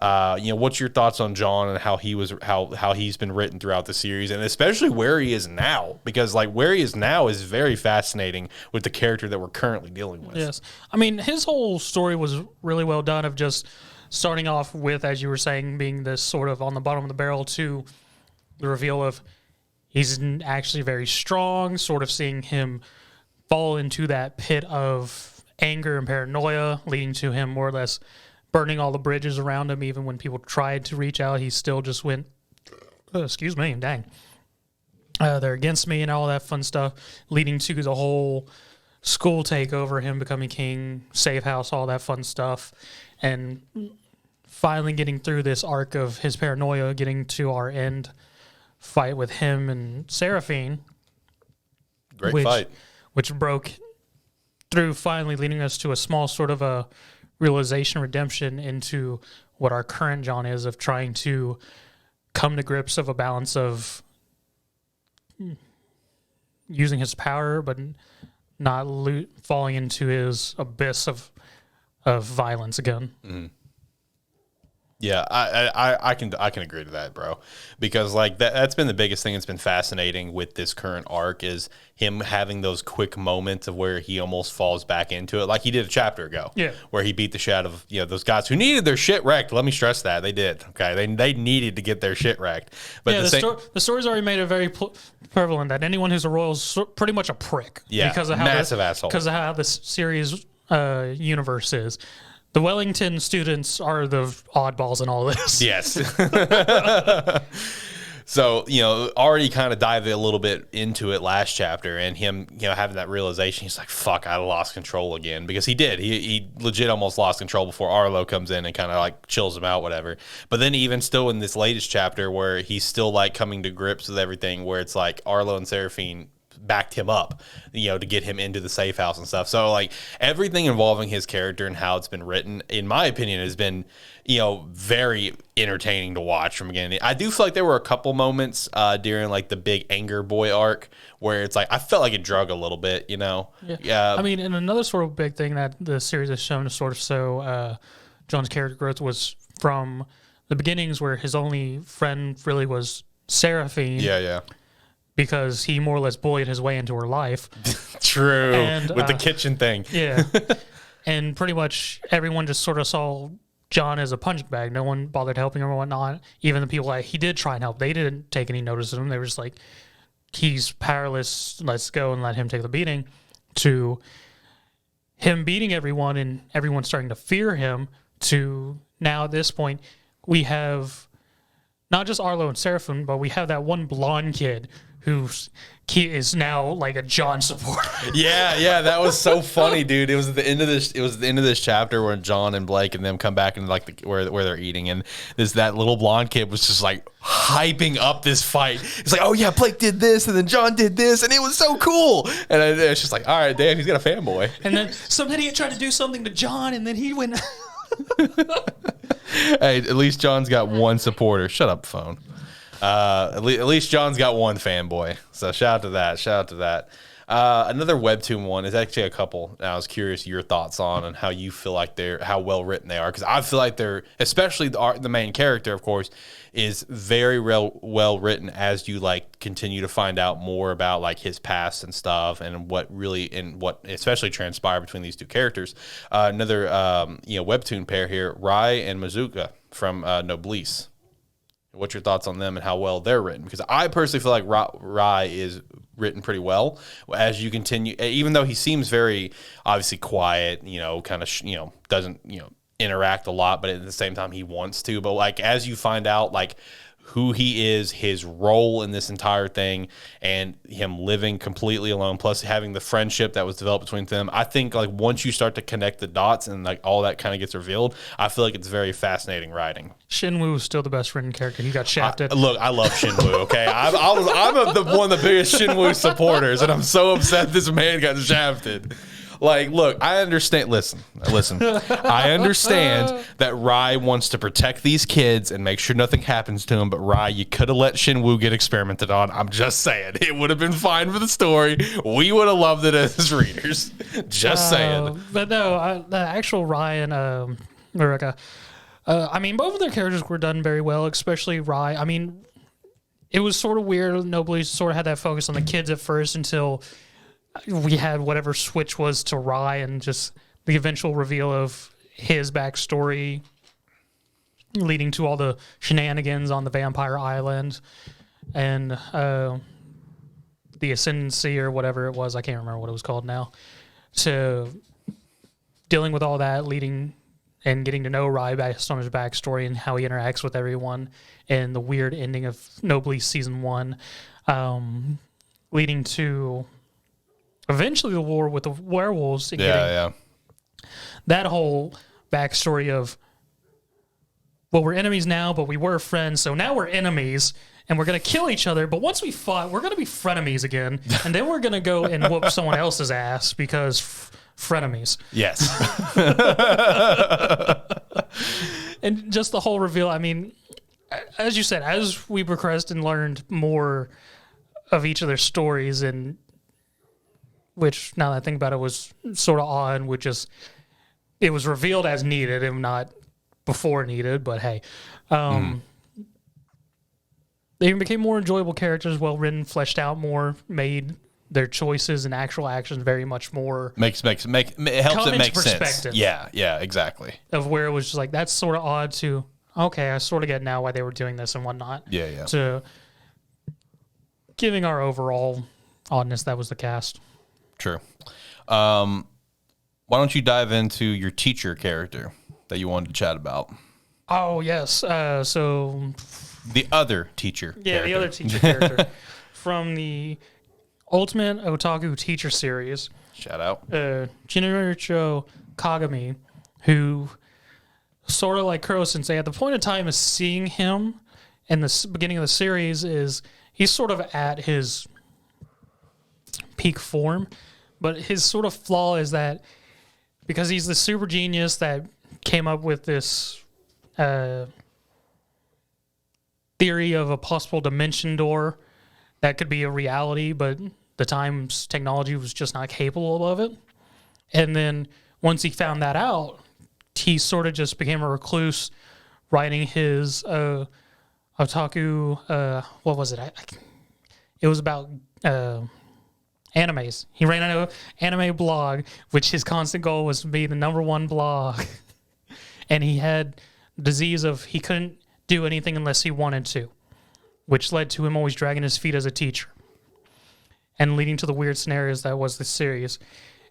What's your thoughts on John and how he's been written throughout the series, and especially where he is now? Because like where he is now is very fascinating with the character that we're currently dealing with. Yes, I mean his whole story was really well done, of just starting off with, as you were saying, being this sort of on the bottom of the barrel to the reveal of he's actually very strong, sort of seeing him fall into that pit of anger and paranoia, leading to him more or less burning all the bridges around him. Even when people tried to reach out, he still just went, excuse me, dang. They're against me and all that fun stuff, leading to the whole school takeover, him becoming king, safe house, all that fun stuff. And finally getting through this arc of his paranoia, getting to our end fight with him and Seraphine. Great fight. Which broke through, finally leading us to a small sort of a realization, redemption into what our current John is, of trying to come to grips of a balance of using his power but not falling into his abyss of violence again. Mm-hmm. Yeah, I can agree to that, bro, because like that's been the biggest thing that's been fascinating with this current arc, is him having those quick moments of where he almost falls back into it, like he did a chapter ago, where he beat the shit out of those guys who needed their shit wrecked. Let me stress that they did. Okay, they needed to get their shit wrecked. But the story's already made it very prevalent that anyone who's a royal is pretty much a prick. Yeah, because of how massive asshole. Because of how the series universe is. The Wellington students are the oddballs in all this. Yes. So, already kind of dived a little bit into it last chapter, and him, having that realization, he's like, fuck, I lost control again. Because he did. He legit almost lost control before Arlo comes in and kind of like chills him out, whatever. But then even still in this latest chapter where he's still like coming to grips with everything, where it's like Arlo and Seraphine backed him up, to get him into the safe house and stuff. So like everything involving his character and how it's been written, in my opinion, has been, very entertaining to watch from beginning. I do feel like there were a couple moments during like the big anger boy arc where it's like, I felt like it drug a little bit, Yeah. I mean, and another sort of big thing that the series has shown to sort of show John's character growth was from the beginnings, where his only friend really was Seraphine. Yeah. because he more or less bullied his way into her life. True. And, with the kitchen thing. Yeah. And pretty much everyone just sort of saw John as a punching bag. No one bothered helping him or whatnot. Even the people that he did try and help, they didn't take any notice of him. They were just like, he's powerless, let's go and let him take the beating, to him beating everyone and everyone starting to fear him, to now at this point we have not just Arlo and Seraphim, but we have that one blonde kid who is now like a John supporter. Yeah, that was so funny, dude. It was at the end of this. It was the end of this chapter where John and Blake and them come back and like where they're eating, and that little blonde kid was just like hyping up this fight. It's like, oh yeah, Blake did this, and then John did this, and it was so cool. And it's just like, all right, damn, he's got a fanboy. And then some idiot tried to do something to John, and then he went. Hey, at least John's got one supporter. Shut up, phone. At least John's got one fanboy. So shout out to that. Another Webtoon one is actually a couple. And I was curious your thoughts on and how you feel like how well written they are, because I feel like they're, especially the main character, of course, is very well written as you like continue to find out more about like his past and stuff, and what especially transpired between these two characters. Another Webtoon pair here, Rai and Mizuka from Noblesse. What's your thoughts on them and how well they're written? Because I personally feel like Rai is written pretty well as you continue, even though he seems very obviously quiet, kind of, doesn't, interact a lot, but at the same time he wants to. But like as you find out like who he is, his role in this entire thing, and him living completely alone, plus having the friendship that was developed between them, I think like once you start to connect the dots and like all that kind of gets revealed, I feel like it's very fascinating writing. Shinwoo is still the best written character. He got shafted. I love Shinwoo, okay? I'm one of the biggest Shinwoo supporters, and I'm so upset this man got shafted. Like, look, I understand. Listen. I understand that Rai wants to protect these kids and make sure nothing happens to them. But Rai, you could have let Shinwoo get experimented on. I'm just saying, it would have been fine for the story. We would have loved it as readers. Just saying. But no, the actual Rai and Marika. Both of their characters were done very well, especially Rai. It was sort of weird. Nobly sort of had that focus on the kids at first until we had whatever switch was to Rai, and just the eventual reveal of his backstory leading to all the shenanigans on the vampire island and the ascendancy or whatever it was. I can't remember what it was called now. So dealing with all that, leading and getting to know Rai based on his backstory and how he interacts with everyone, and the weird ending of Nobly Season 1, leading to eventually the war with the werewolves. And that whole backstory of, well, we're enemies now, but we were friends, so now we're enemies, and we're going to kill each other, but once we fought, we're going to be frenemies again, and then we're going to go and whoop someone else's ass because frenemies. Yes. And just the whole reveal, as you said, as we progressed and learned more of each of their stories, and which, now that I think about it, was sort of odd, it was revealed as needed and not before needed, but hey. They became more enjoyable characters, well written, fleshed out more, made their choices and actual actions very much more... it helps it make sense. Yeah, exactly. Of where it was just like, that's sort of odd to, okay, I sort of get now why they were doing this and whatnot. Yeah. To giving our overall oddness, that was the cast. True. Why don't you dive into your teacher character that you wanted to chat about? Oh, yes. So... The other teacher character. The other teacher character. From the Ultimate Otaku Teacher Series. Shout out. Naruto Kagami, who, sort of like Kuro-sensei, at the point of time of seeing him in the beginning of the series, he's sort of at his peak form, but his sort of flaw is that because he's the super genius that came up with this theory of a possible dimension door that could be a reality, but the time's technology was just not capable of it. And then once he found that out, he sort of just became a recluse, writing his otaku, what was it? It was about animes. He ran an anime blog, which his constant goal was to be the #1 blog. And he had disease of he couldn't do anything unless he wanted to, which led to him always dragging his feet as a teacher and leading to the weird scenarios that was the series.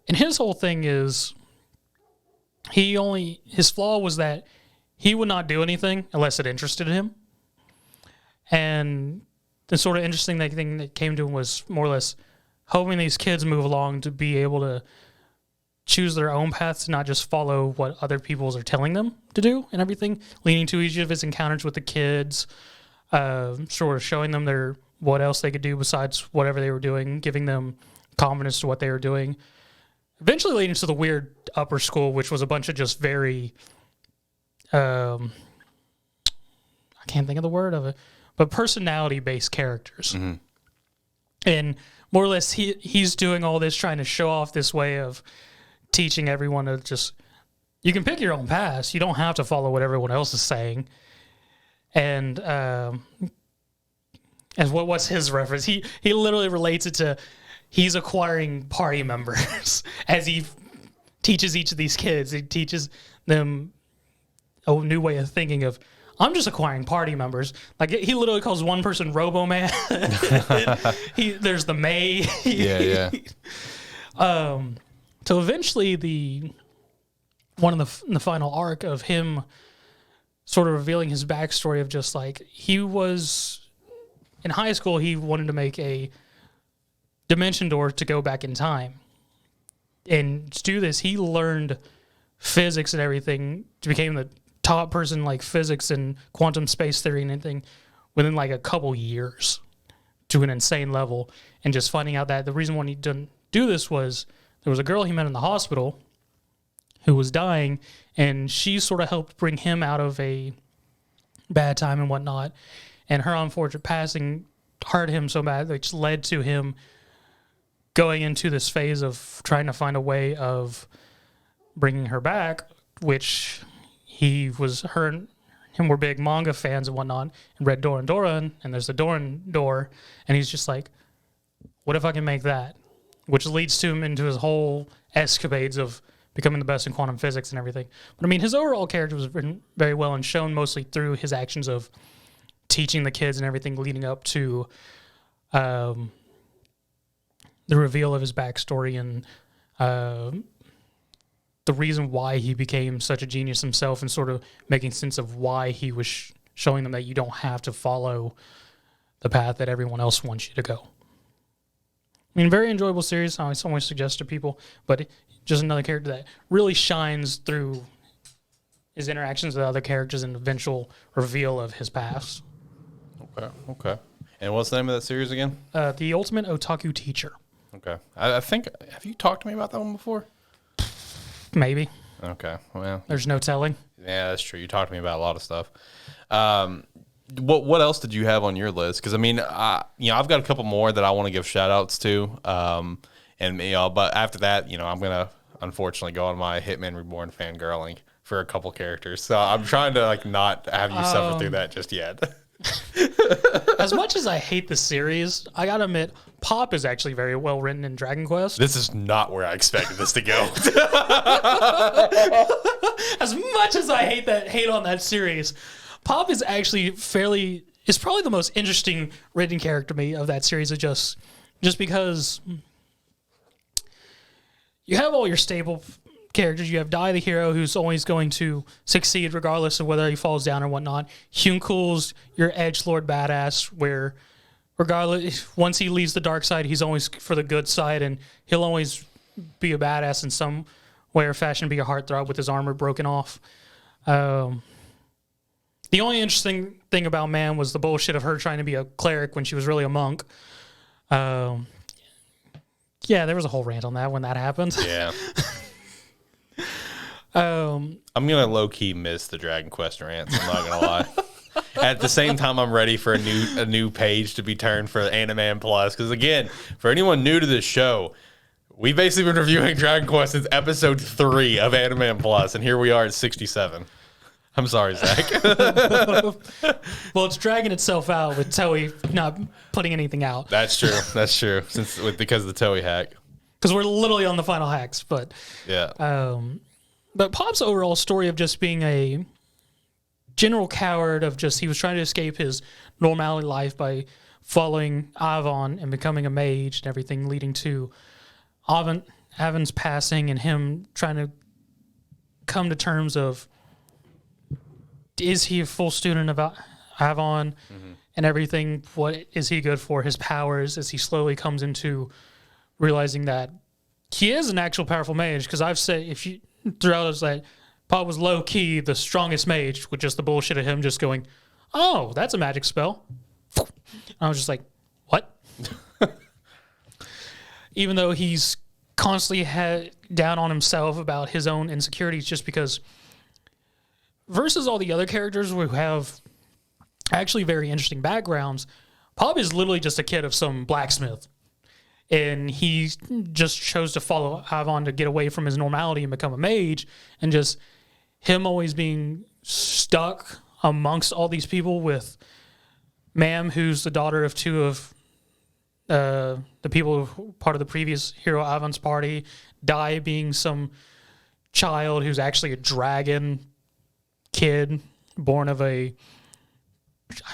And his whole thing is his flaw was that he would not do anything unless it interested him. And the sort of interesting thing that came to him was more or less hoping these kids move along to be able to choose their own paths, not just follow what other people's are telling them to do and everything, leading to each of his encounters with the kids, sort of showing them what else they could do besides whatever they were doing, giving them confidence to what they were doing. Eventually leading to the weird upper school, which was a bunch of just very, I can't think of the word of it, but personality-based characters. Mm-hmm. And more or less, he's doing all this, trying to show off this way of teaching everyone to just, you can pick your own path. You don't have to follow what everyone else is saying. And what's his reference? He literally relates it to he's acquiring party members as he teaches each of these kids. He teaches them a new way of thinking of, I'm just acquiring party members. Like, he literally calls one person Robo-Man. There's the May. Yeah. So eventually the final arc of him sort of revealing his backstory of just like, he was in high school, he wanted to make a dimension door to go back in time. And to do this, he learned physics and everything to become the top person in like physics and quantum space theory and anything within like a couple years to an insane level. And just finding out that the reason why he didn't do this was there was a girl he met in the hospital who was dying, and she sort of helped bring him out of a bad time and whatnot. And her unfortunate passing hurt him so bad, which led to him going into this phase of trying to find a way of bringing her back, which her and him were big manga fans and whatnot, and read Doran Doran, and there's the Doran door, and he's just like, what if I can make that? Which leads to him into his whole escapades of becoming the best in quantum physics and everything. But I mean, his overall character was written very well and shown mostly through his actions of teaching the kids and everything leading up to the reveal of his backstory and the reason why he became such a genius himself, and sort of making sense of why he was showing them that you don't have to follow the path that everyone else wants you to go. I mean, very enjoyable series. I always suggest to people, but just another character that really shines through his interactions with other characters and eventual reveal of his past. Okay. And what's the name of that series again? The Ultimate Otaku Teacher. Okay. I think, have you talked to me about that one before? Maybe. Okay. Well, there's no telling. Yeah, that's true. You talked to me about a lot of stuff. What else did you have on your list? Because I mean, I've got a couple more that I want to give shout outs to. But after that, I'm gonna unfortunately go on my Hitman Reborn fangirling for a couple characters. So I'm trying to not have you suffer through that just yet. As much as I hate the series, I gotta admit, Pop is actually very well written in Dragon Quest. This is not where I expected this to go. As much as I hate on that series, Pop is actually is probably the most interesting written character to me of that series. Of just because you have all your staple characters. You have Dai, the hero, who's always going to succeed regardless of whether he falls down or whatnot. Hyunkul's your edgelord badass, where regardless, once he leaves the dark side, he's always for the good side, and he'll always be a badass in some way or fashion, be a heartthrob with his armor broken off. The only interesting thing about Man was the bullshit of her trying to be a cleric when she was really a monk. Yeah, there was a whole rant on that when that happened. Yeah. I'm gonna low key miss the Dragon Quest rants. I'm not gonna lie. At the same time, I'm ready for a new page to be turned for AniMan Plus. Because again, for anyone new to this show, we've basically been reviewing Dragon Quest since episode 3 of AniMan Plus, and here we are at 67. I'm sorry, Zach. Well, it's dragging itself out with Toei not putting anything out. That's true. That's true. Because of the Toei hack. Because we're literally on the final hacks. But yeah. Pop's overall story of just being a general coward of just he was trying to escape his normality life by following Avon and becoming a mage and everything, leading to Avon's passing and him trying to come to terms of, is he a full student of Avon and everything? What is he good for? His powers, as he slowly comes into realizing that he is an actual powerful mage. Because I've said, throughout us that Pop was low key the strongest mage with just the bullshit of him just going, oh, that's a magic spell. I was just like, what? Even though he's constantly down on himself about his own insecurities, just because versus all the other characters who have actually very interesting backgrounds, Pop is literally just a kid of some blacksmith. And he just chose to follow Avon to get away from his normality and become a mage. And just him always being stuck amongst all these people with Mam, who's the daughter of two of the people who part of the previous hero Avon's party, Dai being some child who's actually a dragon kid born of I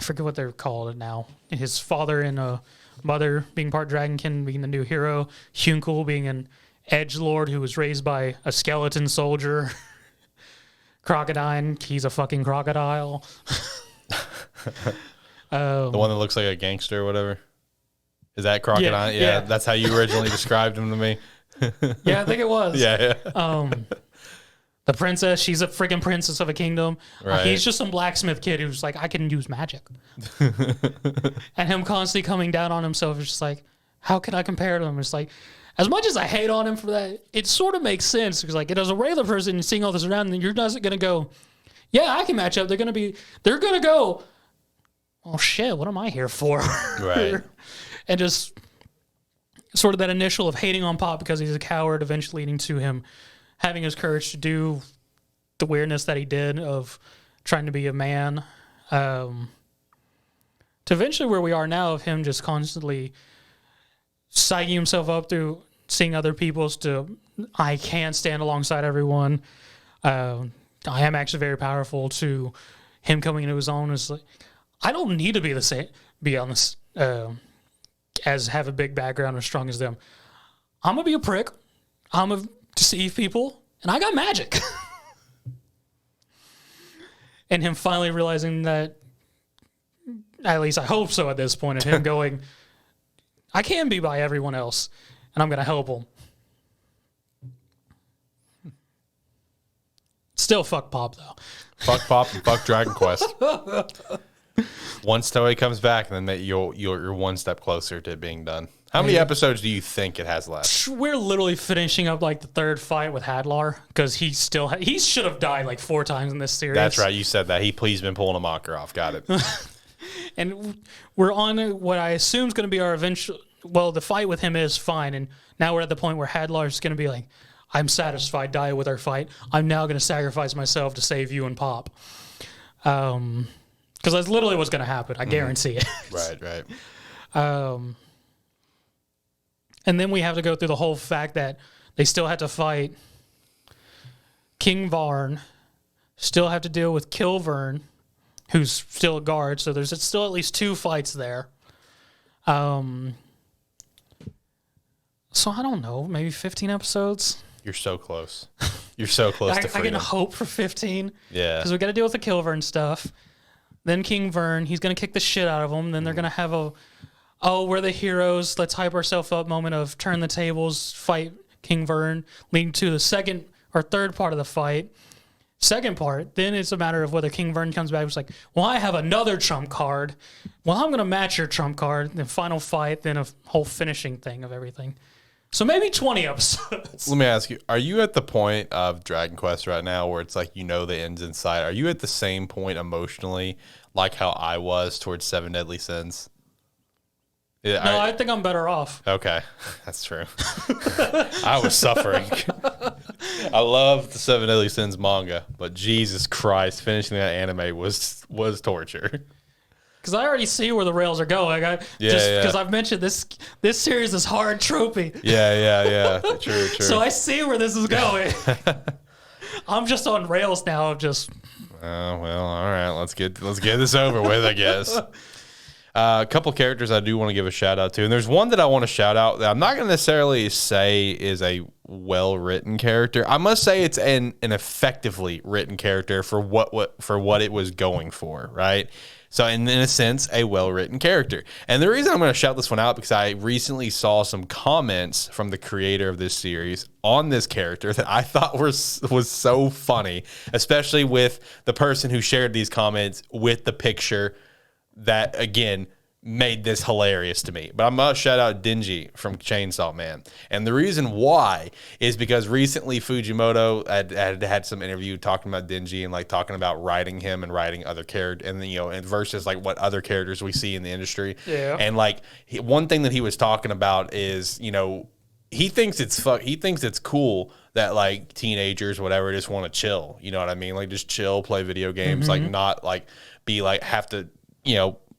forget what they're called now. His father and a mother being part dragonkin, being the new hero. Hyunkul being an edgelord who was raised by a skeleton soldier. Crocodile, he's a fucking crocodile. The one that looks like a gangster or whatever. Is that Crocodile? Yeah, that's how you originally described him to me. Yeah, I think it was. Yeah. The princess, she's a freaking princess of a kingdom. Right. He's just some blacksmith kid who's like, I can use magic. And him constantly coming down on himself is just like, how can I compare to him? It's like, as much as I hate on him for that, it sort of makes sense. Because like, as a regular person seeing all this around, and you're not going to go, yeah, I can match up. They're going to go, oh shit, what am I here for? Right. And just sort of that initial of hating on Pop because he's a coward, eventually leading to him having his courage to do the weirdness that he did of trying to be a man, to eventually where we are now of him just constantly psyching himself up through seeing other people's to, I can stand alongside everyone. I am actually very powerful, to him coming into his own. Is like, I don't need to be the same, be on this, as have a big background as strong as them. I'm going to be a prick. I'm going to deceive people, and I got magic. And him finally realizing that, at least I hope so at this point, and him going, I can be by everyone else, and I'm going to help them. Still fuck Pop, though. Fuck Pop and fuck Dragon Quest. Once Toei comes back, then you're one step closer to it being done. How many episodes do you think it has left? We're literally finishing up like the third fight with Hadlar, because he should have died like 4 times in this series. That's right. You said that. He's been pulling a mocker off. Got it. And we're on what I assume is going to be our eventual. Well, the fight with him is fine, and now we're at the point where Hadlar is going to be like, I'm satisfied, die with our fight. I'm now going to sacrifice myself to save you and Pop. Because that's literally what's going to happen. I guarantee it. Right. And then we have to go through the whole fact that they still had to fight King Varn, still have to deal with Kilvern, who's still a guard. So there's still at least 2 fights there. So I don't know, maybe 15 episodes. You're so close. You're so close to freedom. I can hope for 15. Yeah. Because we got to deal with the Kilvern stuff. Then King Vern, he's going to kick the shit out of him. Then they're going to have we're the heroes, let's hype ourselves up moment of turn the tables, fight King Vern, leading to the second or third part of the fight. Second part, then it's a matter of whether King Vern comes back. It's like, well, I have another trump card. Well, I'm going to match your trump card. The final fight, then a whole finishing thing of everything. So maybe 20 episodes. Let me ask you, are you at the point of Dragon Quest right now where it's like, the end's in sight? Are you at the same point emotionally like how I was towards 7 Deadly Sins? Yeah, No, I think I'm better off. Okay, that's true. I was suffering. I love the Seven Deadly Sins manga, but Jesus Christ, finishing that anime was torture. Because I already see where the rails are going. Because I've mentioned this series is hard tropey. Yeah. True. So I see where this is going. I'm just on rails now. Oh well, all right. Let's get this over with, I guess. A couple characters I do want to give a shout out to, and there's one that I want to shout out that I'm not going to necessarily say is a well written character. I must say it's an effectively written character for what it was going for, right? So in a sense, a well-written character. And the reason I'm going to shout this one out because I recently saw some comments from the creator of this series on this character that I thought was so funny, especially with the person who shared these comments with the picture that, again, made this hilarious to me. But I'm going to shout out Denji from Chainsaw Man. And the reason why is because recently Fujimoto had some interview talking about Denji and like talking about writing him and writing other characters and and versus like what other characters we see in the industry. Yeah. And like one thing that he was talking about is, he thinks it's cool that like teenagers, whatever, just want to chill. You know what I mean? Like just chill, play video games, like not like be like have to,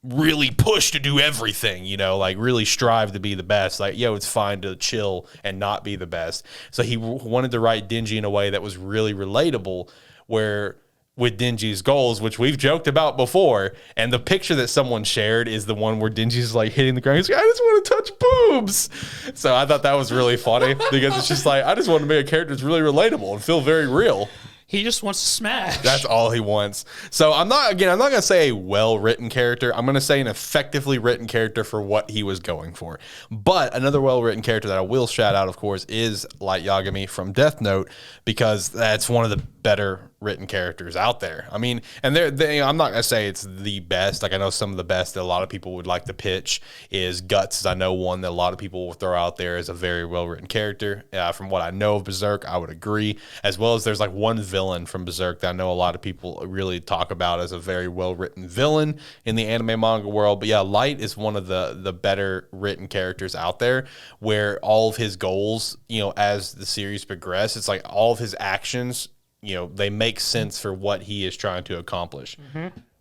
really push to do everything, like really strive to be the best. Like, it's fine to chill and not be the best. So he wanted to write Denji in a way that was really relatable, where with Denji's goals, which we've joked about before, and the picture that someone shared is the one where Denji's like hitting the ground. He's like, I just want to touch boobs. So I thought that was really funny because it's just like, I just want to make a character that's really relatable and feel very real. He just wants to smash. That's all he wants. So I'm not going to say a well-written character. I'm going to say an effectively written character for what he was going for. But another well-written character that I will shout out, of course, is Light Yagami from Death Note, because that's one of the better written characters out there. I mean, and I'm not going to say it's the best. Like, I know some of the best that a lot of people would like to pitch is Guts. I know one that a lot of people will throw out there as a very well-written character. From what I know of Berserk, I would agree. As well as there's like one villain from Berserk that I know a lot of people really talk about as a very well-written villain in the anime manga world. But yeah, Light is one of the better written characters out there, where all of his goals, as the series progresses, it's like all of his actions, they make sense for what he is trying to accomplish.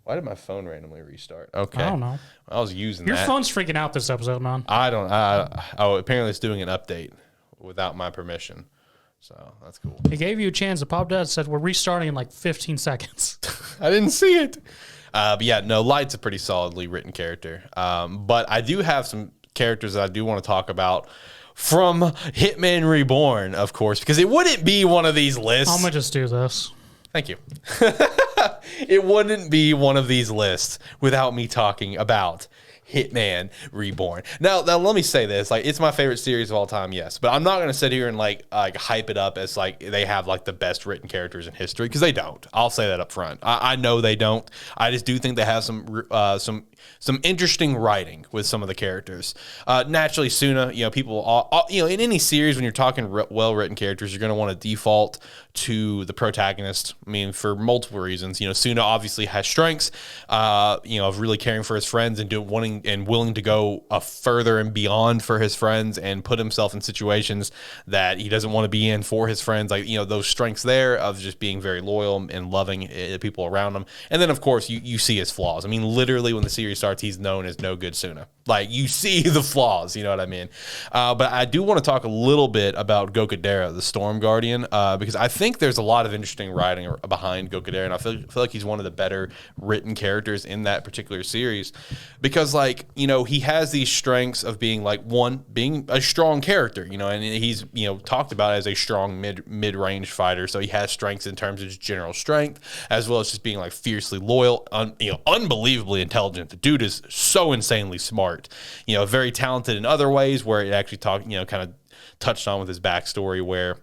Why did my phone randomly restart? Okay. I don't know. I was using Your that. phone's freaking out this episode, man. Apparently it's doing an update without my permission. So that's cool. He gave you a chance. The Pop Dad said we're restarting in like 15 seconds. I didn't see it. But yeah, no, Light's a pretty solidly written character. But I do have some characters that I do want to talk about from Hitman Reborn, of course, because it wouldn't be one of these lists. I'm going to just do this. Thank you. It wouldn't be one of these lists without me talking about Hitman Reborn. Now let me say this, like, it's my favorite series of all time, yes, but I'm not going to sit here and like hype it up as like they have like the best written characters in history, because they don't. I'll say that up front. I know they don't. I just do think they have some interesting writing with some of the characters. Naturally, Suna, people, in any series, when you're talking well-written characters, you're going to want to default to the protagonist. I mean, for multiple reasons. Suna obviously has strengths, of really caring for his friends and wanting and willing to go further and beyond for his friends and put himself in situations that he doesn't want to be in for his friends. Like, those strengths there of just being very loyal and loving the people around him. And then, of course, you see his flaws. I mean, literally, when the series starts, he's known as no good Suna. Like, you see the flaws, you know what I mean? But I do want to talk a little bit about Gokudera, the Storm Guardian, because I think there's a lot of interesting writing behind Gokudera, and I feel like he's one of the better written characters in that particular series, because, like, he has these strengths of being, like, one, being a strong character, and he's, talked about as a strong mid-range fighter, so he has strengths in terms of just general strength, as well as just being, like, fiercely loyal, unbelievably intelligent. The dude is so insanely smart, very talented in other ways, where it actually kind of touched on with his backstory, where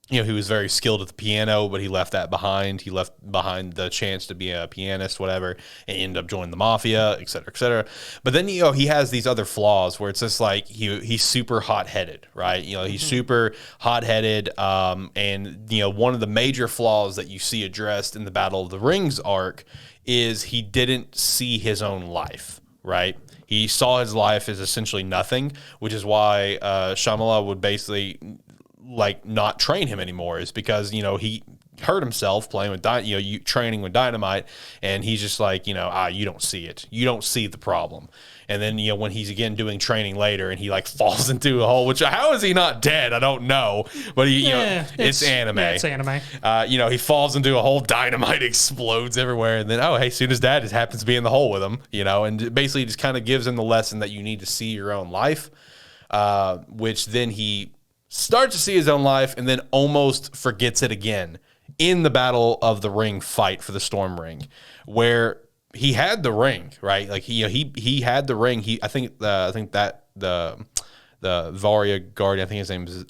he was very skilled at the piano, but he left that behind. He left behind the chance to be a pianist, whatever, and ended up joining the mafia, et cetera, et cetera. But then, he has these other flaws where it's just like he's super hot-headed, right? He's super hot-headed, and, one of the major flaws that you see addressed in the Battle of the Rings arc is he didn't see his own life, right? He saw his life as essentially nothing, which is why Shyamalan would basically like not train him anymore, is because, you know, he hurt himself playing with training with dynamite, and he's just like, you know, you don't see it, you don't see the problem. And then, you know, when he's again doing training later and he like falls into a hole, which how is he not dead? I don't know, but he, you know, it's anime. Yeah, it's anime. You know, he falls into a hole, dynamite explodes everywhere, and then hey, soon as dad just happens to be in the hole with him, you know, and it basically just kind of gives him the lesson that you need to see your own life, which then he starts to see his own life and then almost forgets it again in the Battle of the Ring fight for the Storm Ring, where he had the ring, right? Like he had the ring. I think that the Varia Guardian, I think his name is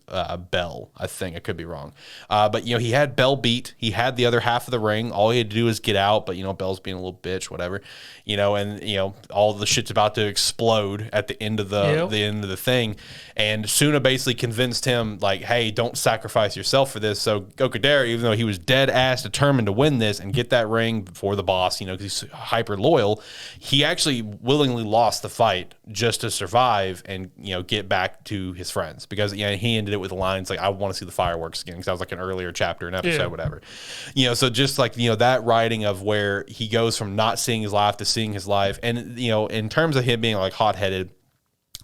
Bell. I think I could be wrong, but you know, he had Bell beat. He had the other half of the ring. All he had to do was get out. But you know, Bell's being a little bitch, whatever. You know, and you know, all the shit's about to explode at the end of the thing. And Suna basically convinced him, like, hey, don't sacrifice yourself for this. So Gokudera, even though he was dead ass determined to win this and get that ring for the boss, you know, because he's hyper loyal, he actually willingly lost the fight just to survive and, you know, get back to his friends. Because, you know, he ended it with the lines like, I want to see the fireworks again, because that was like an earlier chapter, an episode, whatever. You know, so just like, you know, that writing of where he goes from not seeing his life to seeing his life. And, you know, in terms of him being like hot-headed,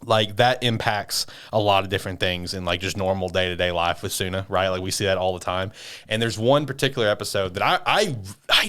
like that impacts a lot of different things in like just normal day-to-day life with Suna, right? Like we see that all the time. And there's one particular episode that I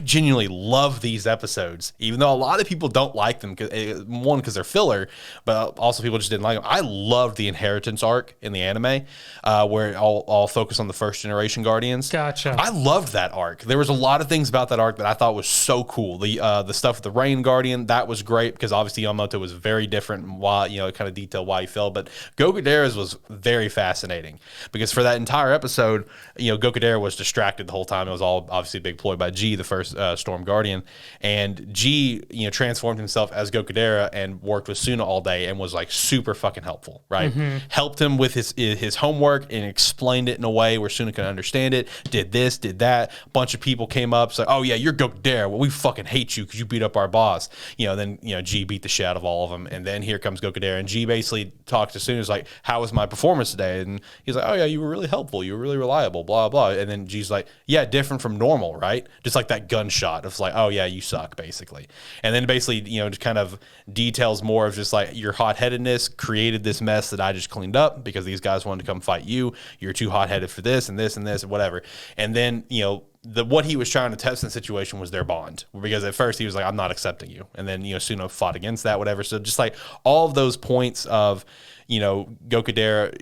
genuinely love these episodes, even though a lot of people don't like them, because they're filler, but also people just didn't like them. I loved the Inheritance arc in the anime, where I'll focus on the first generation Guardians. Gotcha. I loved that arc. There was a lot of things about that arc that I thought was so cool. The stuff with the Rain Guardian, that was great, because obviously Yamamoto was very different, and why, you know, kind of detail why he fell. But Gokudera's was very fascinating, because for that entire episode, you know, Gokudera was distracted the whole time. It was all obviously a big ploy by G, the first Storm Guardian, and G, you know, transformed himself as Gokudera and worked with Suna all day and was like super fucking helpful, right? Helped him with his homework and explained it in a way where Suna could understand it. Did this, did that. A bunch of people came up, so, oh yeah, you're Gokudera. Well, we fucking hate you because you beat up our boss. You know, then, you know, G beat the shit out of all of them, and then here comes Gokudera, and G basically talked to Suna, like, how was my performance today? And he's like, oh yeah, you were really helpful, you were really reliable, blah blah. And then G's like, yeah, different from normal, right? Just like that gunshot of like, oh yeah, you suck, basically. And then basically, you know, just kind of details more of just like your hot-headedness created this mess that I just cleaned up because these guys wanted to come fight you. You're too hot-headed for this and this and this and whatever. And then, you know, what he was trying to test in the situation was their bond, because at first he was like, I'm not accepting you. And then, you know, Suna fought against that, whatever. So just like all of those points of, you know, Gokudera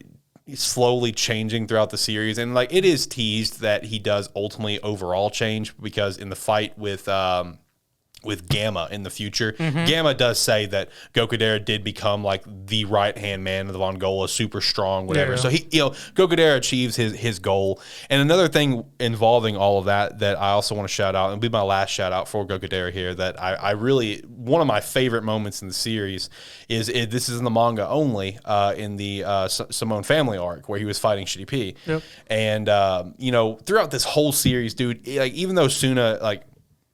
slowly changing throughout the series. And like, it is teased that he does ultimately overall change, because in the fight with Gamma in the future, Gamma does say that Gokudera did become like the right-hand man of the Von Gola, super strong, whatever. Yeah. So he, you know, Gokudera achieves his goal. And another thing involving all of that I also want to shout out, and it'll be my last shout out for Gokudera here, that I really, one of my favorite moments in the series is this is in the manga only, in the Simone family arc where he was fighting Shitty P. Yep. And you know, throughout this whole series, dude, like even though Suna, like,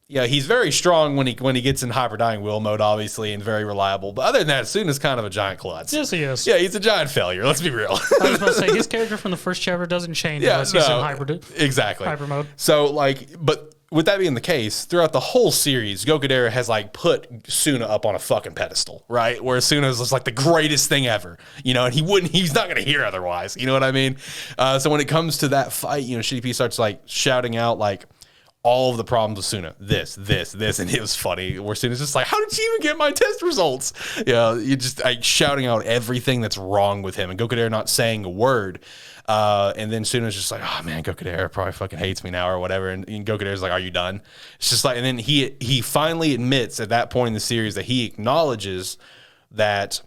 yeah, he's very strong when he gets in hyper-dying will mode, obviously, and very reliable. But other than that, Suna's kind of a giant klutz. Yes, he is. Yeah, he's a giant failure. Let's be real. I was about to say, his character from the first chapter doesn't change unless he's in hyper mode. So, like, but with that being the case, throughout the whole series, Gokudera has, like, put Suna up on a fucking pedestal, right? Where Suna's just, like, the greatest thing ever, you know, and he's not going to hear otherwise, you know what I mean? So when it comes to that fight, you know, Shitty P starts, like, shouting out, like, all of the problems with Suna, this, and it was funny. Where Suna's just like, how did you even get my test results? You know, you just like shouting out everything that's wrong with him, and Gokudera not saying a word. And then Suna's just like, oh man, Gokudera probably fucking hates me now or whatever. And Gokudera's like, are you done? It's just like, and then he finally admits at that point in the series that he acknowledges that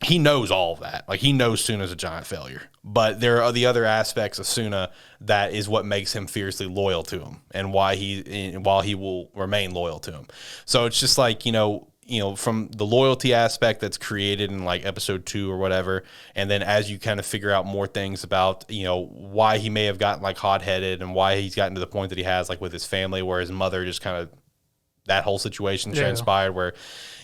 he knows all of that. Like, he knows Suna's a giant failure. But there are the other aspects of Suna that is what makes him fiercely loyal to him, and while he will remain loyal to him. So it's just like, you know, from the loyalty aspect that's created in like episode 2 or whatever, and then as you kind of figure out more things about, you know, why he may have gotten like hot-headed and why he's gotten to the point that he has, like with his family, where his mother just kind of, that whole situation transpired where,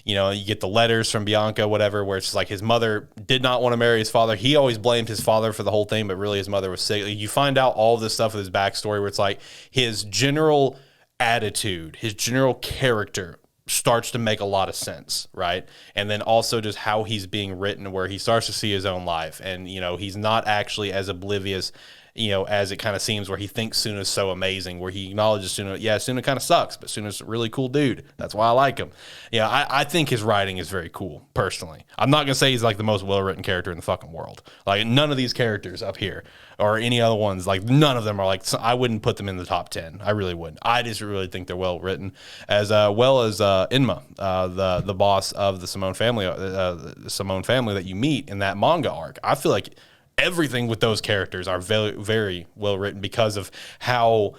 you know, you get the letters from Bianca, whatever, where it's just like his mother did not want to marry his father. He always blamed his father for the whole thing, but really his mother was sick. You find out all this stuff with his backstory where it's like his general attitude, his general character starts to make a lot of sense, right? And then also just how he's being written, where he starts to see his own life. And, you know, he's not actually as oblivious, you know, as it kind of seems, where he thinks Suna's so amazing, where he acknowledges Suna. Yeah, Suna kind of sucks, but Suna's a really cool dude. That's why I like him. Yeah, I think his writing is very cool, personally. I'm not going to say he's like the most well-written character in the fucking world. Like, none of these characters up here or any other ones, like, none of them are like, I wouldn't put them in the top 10. I really wouldn't. I just really think they're well-written, as well as Inma, the boss of the Simone family, that you meet in that manga arc. I feel like everything with those characters are very, very well written because of how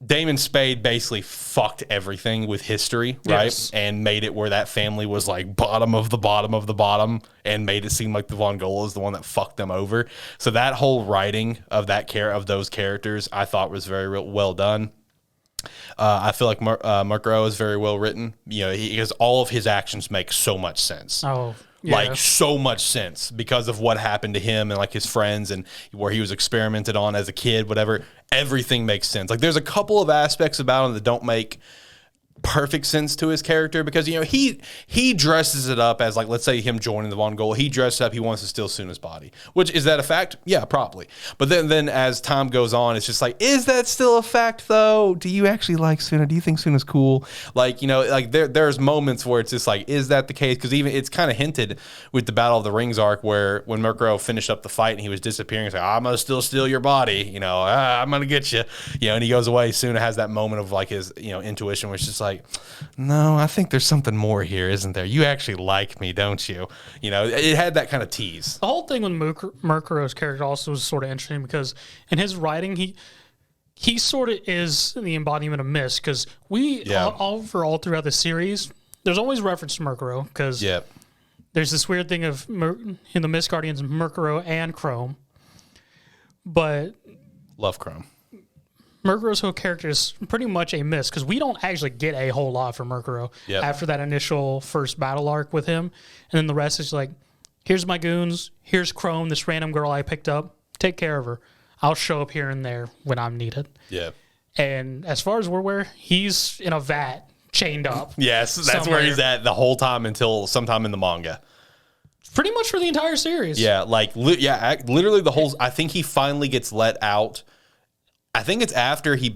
Damon Spade basically fucked everything with history, right? Yes. And made it where that family was like bottom of the bottom of the bottom, and made it seem like the Von Gola is the one that fucked them over. So that whole writing of those characters, I thought was very well done. I feel like Murkrow is very well written. You know, because all of his actions make so much sense. Oh, yeah. Like, so much sense because of what happened to him and like his friends and where he was experimented on as a kid, whatever. Everything makes sense. Like, there's a couple of aspects about him that don't make perfect sense to his character, because, you know, he dresses it up as, like, let's say him joining the Von Gola, he dresses up, he wants to steal Suna's body. Which, is that a fact? Yeah, probably. But then as time goes on, it's just like, is that still a fact, though? Do you actually like Suna? Do you think Suna's cool? Like, you know, like, there's moments where it's just like, is that the case? Because even it's kind of hinted with the Battle of the Rings arc, where when Murkrow finished up the fight and he was disappearing, he's like, I'm gonna still steal your body, you know, I'm gonna get you, you know, and he goes away. Suna has that moment of like his, you know, intuition, where it's just like, no, I think there's something more here, isn't there? You actually like me, don't you? You know, it had that kind of tease. The whole thing with Murkrow's character also was sort of interesting, because in his writing, he sort of is the embodiment of Mist, because all throughout the series, there's always reference to Murkrow, because there's this weird thing of in the Mist Guardians, Murkrow and Chrome, but love Chrome. Murkrow's whole character is pretty much a miss, because we don't actually get a whole lot from Murkrow after that initial first battle arc with him. And then the rest is like, here's my goons, here's Chrome, this random girl I picked up, take care of her. I'll show up here and there when I'm needed. Yeah. And as far as we're aware, he's in a vat, chained up. Yes, that's where he's at the whole time until sometime in the manga. Pretty much for the entire series. Yeah, like, literally the whole, I think he finally gets let out. I think it's after he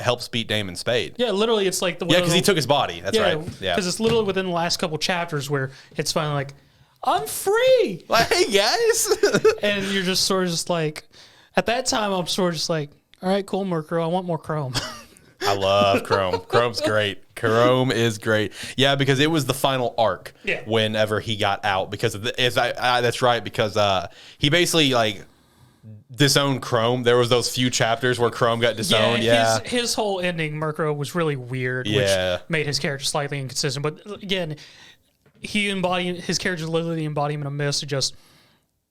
helps beat Damon Spade. Yeah, literally, it's like because he took his body. That's right. Yeah, because it's literally within the last couple chapters where it's finally like, I'm free. Like, hey guys, and you're just sort of just like, at that time, I'm sort of just like, all right, cool, Murkrow, I want more Chrome. I love Chrome. Chrome's great. Chrome is great. Yeah, because it was the final arc. Yeah. Whenever he got out, because of that's right, because he basically like disowned Chrome. There was those few chapters where Chrome got disowned. Yeah, his whole ending, Murkrow, was really weird, which made his character slightly inconsistent. But again, his character is literally the embodiment of Mist. Just,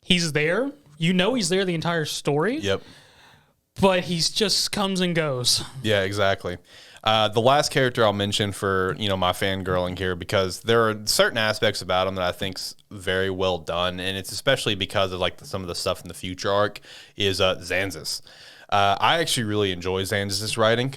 he's there. You know he's there the entire story. Yep. But he just comes and goes. Yeah, exactly. The last character I'll mention for, you know, my fangirling here, because there are certain aspects about him that I think's very well done, and it's especially because of like some of the stuff in the future arc, is Xanxus. I actually really enjoy Xanxus' writing.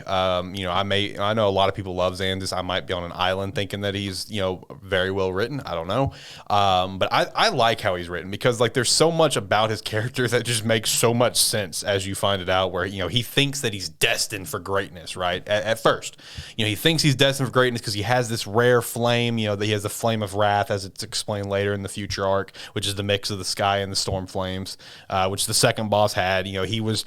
You know, I know a lot of people love Xanxus. I might be on an island thinking that he's, you know, very well written. I don't know. But I like how he's written, because like there's so much about his character that just makes so much sense as you find it out, where, you know, he thinks that he's destined for greatness, right? At first, you know, he thinks he's destined for greatness because he has this rare flame, you know, that he has the flame of wrath, as it's explained later in the future arc, which is the mix of the sky and the storm flames, which the second boss had. You know, he was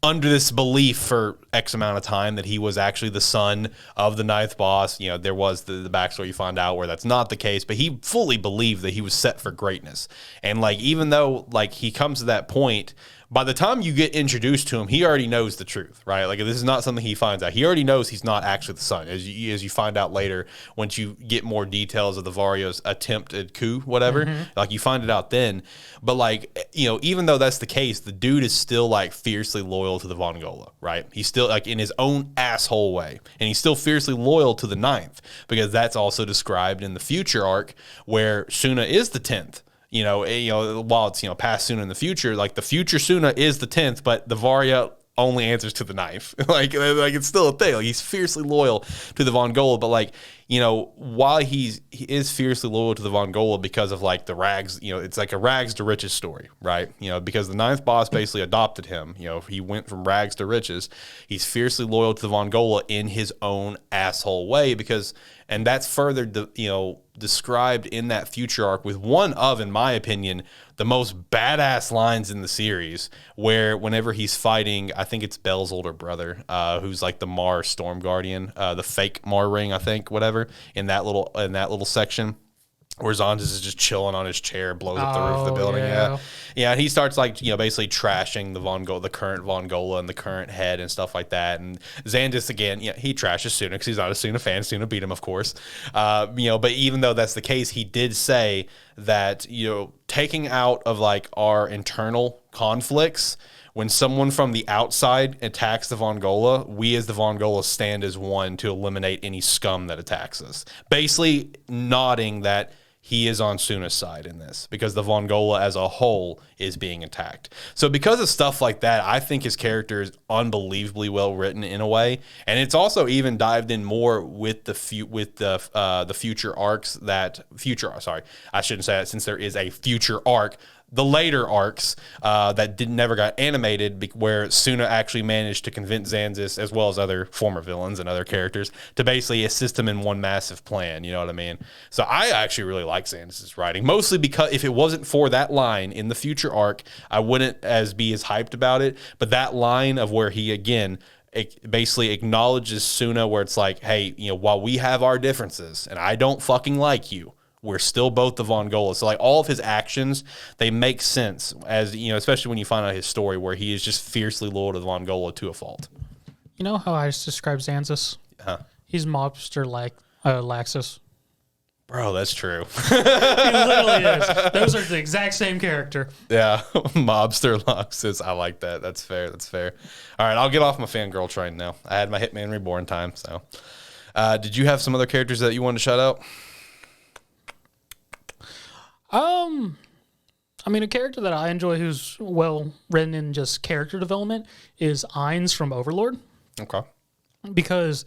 under this belief for X amount of time that he was actually the son of the ninth boss. You know, there was the backstory you find out where that's not the case, but he fully believed that he was set for greatness. And like, even though like he comes to that point by the time you get introduced to him, he already knows the truth, right? Like, this is not something he finds out. He already knows he's not actually the son, as you find out later once you get more details of the Vario's attempted coup, whatever. Like, you find it out then. But, like, you know, even though that's the case, the dude is still, like, fiercely loyal to the Von Gola, right? He's still, like, in his own asshole way. And he's still fiercely loyal to the 9th, because that's also described in the future arc where Suna is the 10th. You know, while it's, you know, past Suna in the future, like, the future Suna is the 10th, but the Varia only answers to the 9th. like it's still a thing. Like, he's fiercely loyal to the Von Gola, but, like, you know, while he is fiercely loyal to the Von Gola because of, like, the rags, you know, it's like a rags to riches story, right? You know, because the 9th boss basically adopted him. You know, he went from rags to riches. He's fiercely loyal to the Von Gola in his own asshole way, because, and that's further, described in that future arc with one of, in my opinion, the most badass lines in the series, where whenever he's fighting, I think it's Bell's older brother, who's like the Mar Storm Guardian, the fake Mar ring, I think, whatever, in that little section, where Zandes is just chilling on his chair, blows up the roof of the building. Yeah. And he starts, like, you know, basically trashing the current Von Gola and the current head and stuff like that. And Zandes, again, yeah, he trashes Suna because he's not a Suna fan. Suna beat him, of course. You know, but even though that's the case, he did say that, you know, taking out of, like, our internal conflicts, when someone from the outside attacks the Von Gola, we as the Von Gola stand as one to eliminate any scum that attacks us. Basically nodding that he is on Suna's side in this, because the Von Gola as a whole is being attacked. So because of stuff like that, I think his character is unbelievably well written in a way, and it's also even dived in more with the future arcs I shouldn't say that, since there is a future arc. The later arcs that never got animated, where Suna actually managed to convince Zandes, as well as other former villains and other characters, to basically assist him in one massive plan. You know what I mean? So I actually really like Zandes' writing, mostly because if it wasn't for that line in the future arc, I wouldn't be as hyped about it. But that line of where he, again, basically acknowledges Suna, where it's like, hey, you know, while we have our differences and I don't fucking like you, we're still both the Von Gola. So, like, all of his actions, they make sense, as, you know, especially when you find out his story, where he is just fiercely loyal to the Von Gola to a fault. You know how I describe Zandes? Huh. He's mobster like Laxus. Bro, that's true. He literally is. Those are the exact same character. Yeah, mobster Laxus. I like that. That's fair. All right, I'll get off my fangirl train now. I had my Hitman Reborn time. So, did you have some other characters that you wanted to shout out? I mean, a character that I enjoy who's well written in just character development is Ainz from Overlord. Okay. Because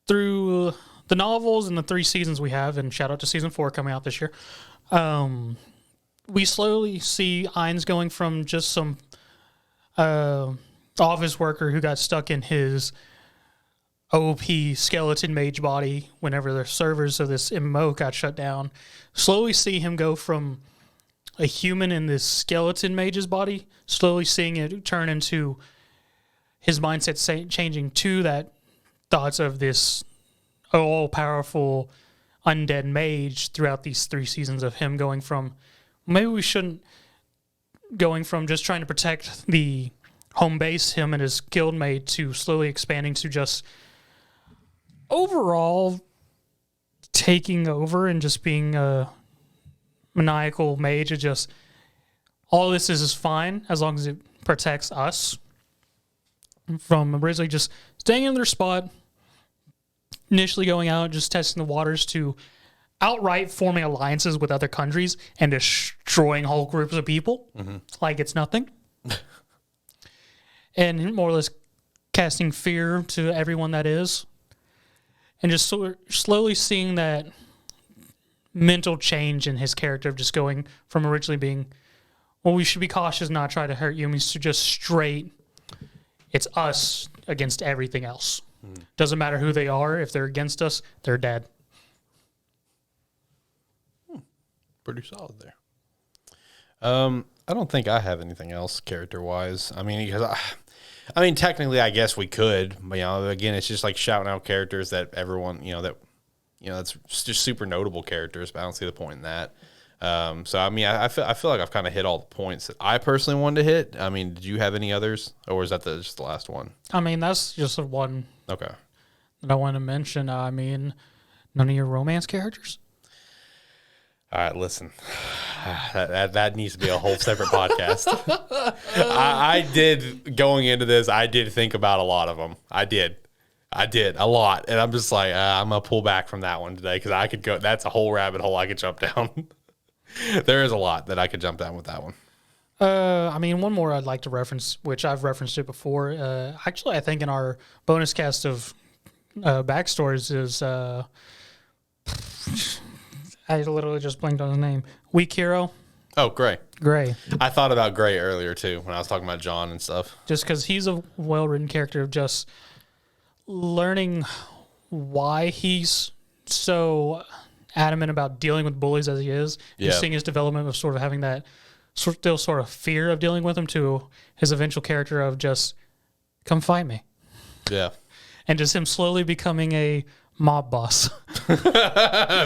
through the novels and the 3 seasons we have, and shout out to season 4 coming out this year, we slowly see Ainz going from just some office worker who got stuck in his OP skeleton mage body whenever the servers of this MMO got shut down. Slowly see him go from a human in this skeleton mage's body, slowly seeing it turn into his mindset changing to that thoughts of this all-powerful undead mage throughout these 3 seasons of him going from, maybe we shouldn't, going from just trying to protect the home base, him and his guildmate, to slowly expanding to just overall taking over and just being a maniacal mage. It just, all this is fine as long as it protects us from originally just staying in their spot, initially going out, just testing the waters, to outright forming alliances with other countries and destroying whole groups of people like it's nothing. And more or less casting fear to everyone that is. And just slowly seeing that mental change in his character of just going from originally being, well, we should be cautious, not try to hurt humans, to just straight, it's us against everything else. Doesn't matter who they are. If they're against us, they're dead. Pretty solid there. I don't think I have anything else character-wise. I mean, because technically, I guess we could. But, you know, again, it's just like shouting out characters that everyone, that's just super notable characters. But I don't see the point in that. So I mean, I feel like I've kind of hit all the points that I personally wanted to hit. I mean, did you have any others, or was that just the last one? I mean, that's just the one. Okay. That I want to mention. I mean, none of your romance characters. All right, listen. That needs to be a whole separate podcast. I did, going into this, I did think about a lot of them. I did a lot, and I'm just like, I'm gonna pull back from that one today because I could go. That's a whole rabbit hole I could jump down. There is a lot that I could jump down with that one. I mean, one more I'd like to reference, which I've referenced it before. Actually, I think in our bonus cast of backstories is I literally just blanked on his name. Weak Hero. Oh, Gray. I thought about Gray earlier too when I was talking about John and stuff. Just because he's a well-written character of just learning why he's so adamant about dealing with bullies as he is, and seeing his development of sort of having that still sort of fear of dealing with them to his eventual character of just come fight me. Yeah. And just him slowly becoming a mob boss.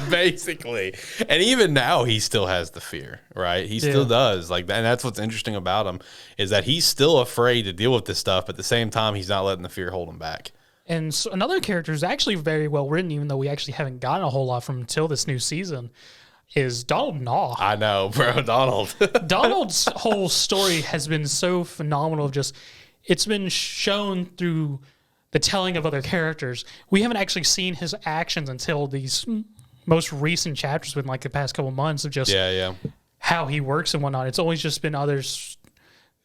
Basically. And even now he still has the fear, right? He still does. Like, and that's what's interesting about him is that he's still afraid to deal with this stuff, but at the same time he's not letting the fear hold him back. And so another character is actually very well written, even though we actually haven't gotten a whole lot from him until this new season, is Donald Gnaw. I know, bro. Donald's whole story has been so phenomenal. Just it's been shown through the telling of other characters. We haven't actually seen his actions until these most recent chapters within like the past couple months of just how he works and whatnot. It's always just been others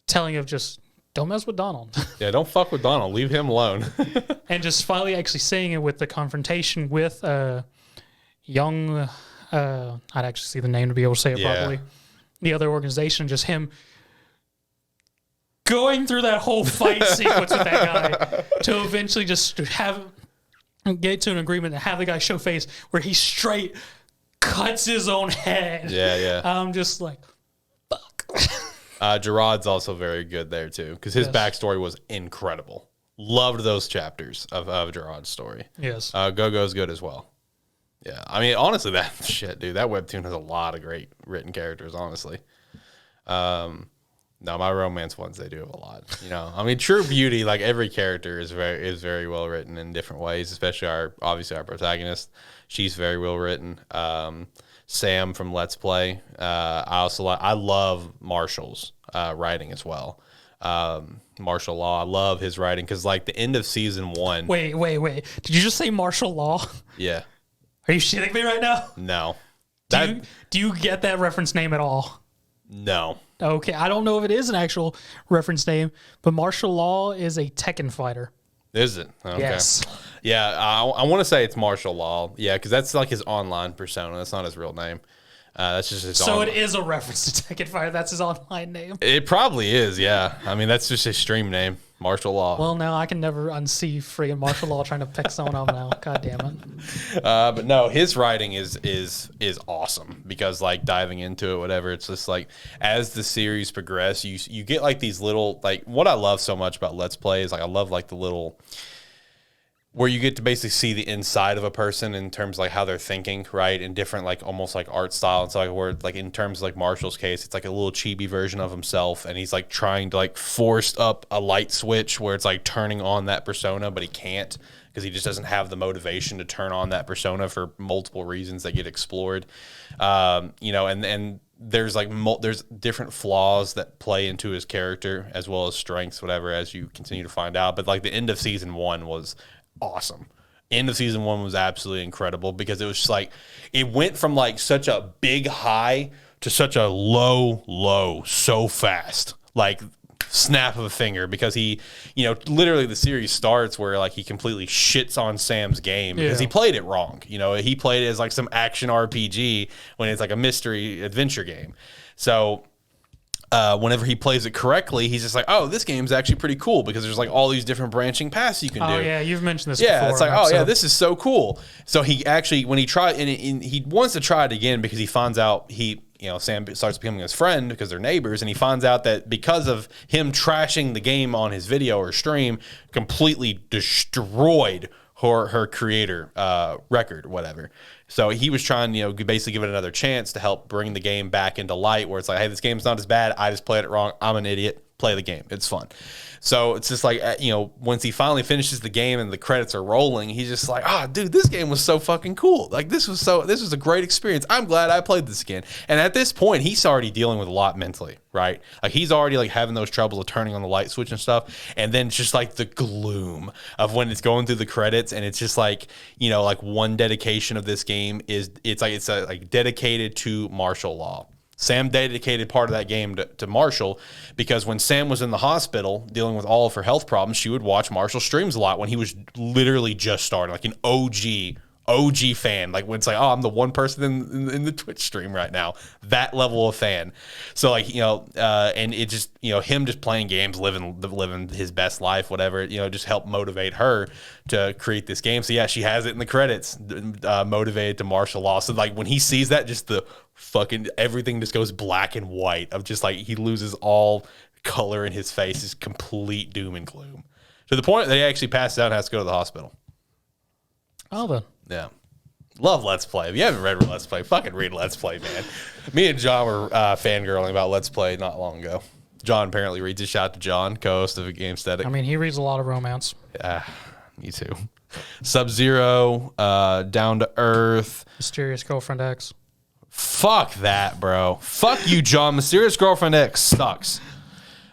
telling of just don't mess with Donald. Yeah, don't fuck with Donald. Leave him alone. And just finally actually seeing it with the confrontation with young, I'd actually see the name to be able to say it properly. The other organization, just him going through that whole fight sequence with that guy to eventually just get to an agreement and have the guy show face where he straight cuts his own head. Yeah. I'm just like, fuck. Gerard's also very good there too because his backstory was incredible. Loved those chapters of Gerard's story. Yes. Go-Go's good as well. Yeah. I mean, honestly, that Webtoon has a lot of great written characters, honestly. No, my romance ones, they do have a lot. You know, I mean, True Beauty, like every character is very well written in different ways, especially our protagonist. She's very well written. Sam from Let's Play. I love Marshall's writing as well. Martial Law, I love his writing because like the end of season 1. Wait. Did you just say martial law? Yeah. Are you shitting me right now? No. Do you get that reference name at all? No. Okay, I don't know if it is an actual reference name, but martial law is a Tekken fighter. Is it? Okay. Yes. Yeah, I want to say it's Martial Law. Yeah, because that's like his online persona. That's not his real name. That's just his So it is a reference to Tekken Fighter. That's his online name. It probably is, yeah. I mean, that's just his stream name, Martial Law. Well, now I can never unsee freaking Martial Law trying to pick someone up now. God damn it. But no, his writing is awesome because like diving into it, whatever, it's just like as the series progress, you get like these little, like what I love so much about Let's Play is like I love like the little where you get to basically see the inside of a person in terms of like how they're thinking, right? And different like almost like art style. And so like where like in terms of like Marshall's case, it's like a little chibi version of himself, and he's like trying to like force up a light switch where it's like turning on that persona, but he can't because he just doesn't have the motivation to turn on that persona for multiple reasons that get explored. You know, and there's like there's different flaws that play into his character as well as strengths, whatever, as you continue to find out. But like the end of season 1 was awesome. End of season 1 was absolutely incredible because it was just like it went from like such a big high to such a low so fast, like snap of a finger, because he, you know, literally the series starts where like he completely shits on Sam's game because he played it wrong. You know, he played it as like some action RPG when it's like a mystery adventure game. So whenever he plays it correctly, he's just like, oh, this game's actually pretty cool because there's like all these different branching paths you can do. Oh, yeah, you've mentioned this before. Yeah, it's like, oh, yeah, this is so cool. So he actually, when he tried, and he wants to try it again because he finds out Sam starts becoming his friend because they're neighbors, and he finds out that because of him trashing the game on his video or stream, completely destroyed her creator record, whatever. So he was trying, basically give it another chance to help bring the game back into light, where it's like, hey, this game's not as bad. I just played it wrong. I'm an idiot. Play the game. It's fun. So it's just like, once he finally finishes the game and the credits are rolling, he's just like, dude, this game was so fucking cool. Like, this was a great experience. I'm glad I played this again. And at this point, he's already dealing with a lot mentally, right? Like, he's already like having those troubles of turning on the light switch and stuff. And then just like the gloom of when it's going through the credits, and it's just like, like one dedication of this game is it's dedicated to martial law. Sam dedicated part of that game to Marshall, because when Sam was in the hospital dealing with all of her health problems, she would watch Marshall streams a lot when he was literally just starting, like an OG fan. Like when it's like, I'm the one person in the Twitch stream right now, that level of fan. So like, and it just, him just playing games, living his best life, whatever, just helped motivate her to create this game. So yeah, she has it in the credits, motivated to martial law. So like when he sees that, just the fucking everything just goes black and white of just like, he loses all color in his face, is complete doom and gloom, to the point that he actually passes out and has to go to the hospital. Oh, then. Yeah. Love Let's Play. If you haven't read Let's Play, fucking read Let's Play, man. Me and John were fangirling about Let's Play not long ago. John apparently reads a shout to John, co-host of Gamestetic. I mean, he reads a lot of romance. Yeah, me too. Sub-Zero, Down to Earth. Mysterious Girlfriend X. Fuck that, bro. Fuck you, John. Mysterious Girlfriend X sucks.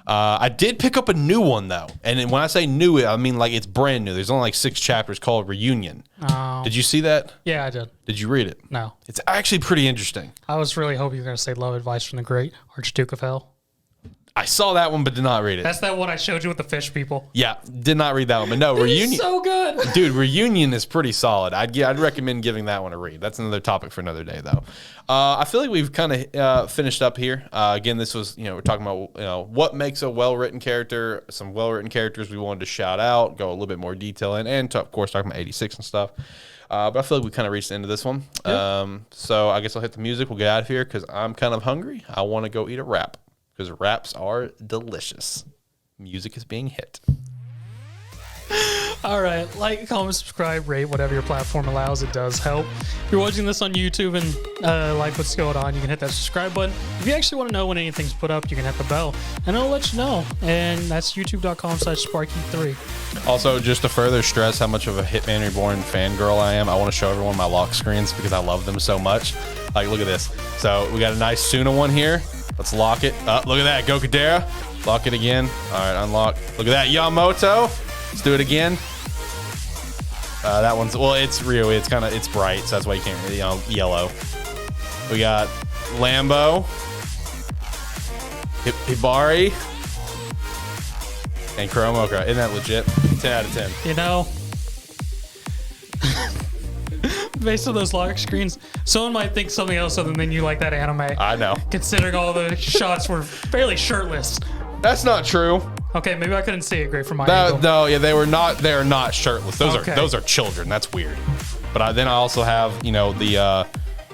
I did pick up a new one, though. And when I say new, I mean like it's brand new. There's only like 6 chapters called Reunion. Oh. Did you see that? Yeah, I did. Did you read it? No. It's actually pretty interesting. I was really hoping you were going to say Love Advice from the Great Archduke of Hell. I saw that one, but did not read it. That's that one I showed you with the fish people. Yeah, did not read that one. But no, Reunion. So good. Dude, Reunion is pretty solid. I'd recommend giving that one a read. That's another topic for another day, though. I feel like we've kind of finished up here. Again, this was, we're talking about, what makes a well-written character, some well-written characters we wanted to shout out, go a little bit more detail in, and of course, talking about 86 and stuff. But I feel like we kind of reached the end of this one. Yep. So I guess I'll hit the music. We'll get out of here because I'm kind of hungry. I want to go eat a wrap because wraps are delicious. Music is being hit. All right, like, comment, subscribe, rate, whatever your platform allows. It does help. If you're watching this on YouTube and like what's going on, you can hit that subscribe button. If you actually want to know when anything's put up, you can hit the bell, and it'll let you know. And that's youtube.com/SparkE3. Also, just to further stress how much of a Hitman Reborn fangirl I am, I want to show everyone my lock screens because I love them so much. Like, look at this. So we got a nice Suna one here. Let's lock it. Look at that, Gokudera. Lock it again. All right, unlock. Look at that, Yamamoto. Let's do it again. That one's, well, it's real. It's kind of, it's bright, so that's why you can't really, yellow. We got Lambo, Hibari, and Kuromokura. Isn't that legit? 10 out of 10. You know, based on those lock screens, someone might think something else other than you like that anime. I know. Considering all the shots were fairly shirtless. That's not true. Okay, maybe I couldn't see it great from my angle. No, yeah, they were not. They are not shirtless. Those Okay. are children. That's weird. But then I also have, the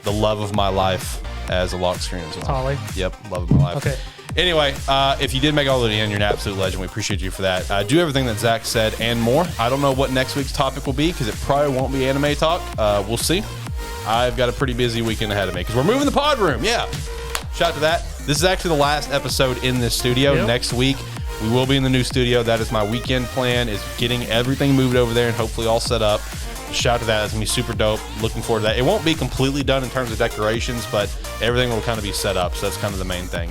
love of my life as a lock screen as well. Holly. Yep, love of my life. Okay. Anyway, if you did make all the way to the end, you're an absolute legend. We appreciate you for that. Do everything that Zach said and more. I don't know what next week's topic will be because it probably won't be anime talk. We'll see. I've got a pretty busy weekend ahead of me because we're moving the pod room. Yeah. Shout out to that. This is actually the last episode in this studio. Yep. Next week, we will be in the new studio. That is my weekend plan, is getting everything moved over there and hopefully all set up. Shout out to that. It's going to be super dope. Looking forward to that. It won't be completely done in terms of decorations, but everything will kind of be set up. So that's kind of the main thing.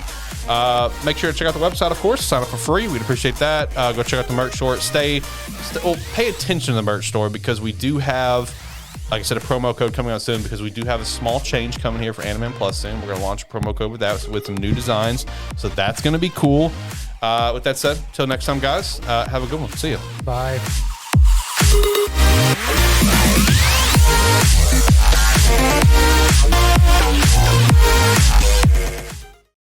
Make sure to check out the website, of course. Sign up for free. We'd appreciate that. Go check out the merch store. Pay attention to the merch store because we do have, like I said, a promo code coming out soon because we do have a small change coming here for AniMan Plus soon. We're going to launch a promo code with that with some new designs. So that's going to be cool. With that said, till next time, guys, have a good one. See you. Bye.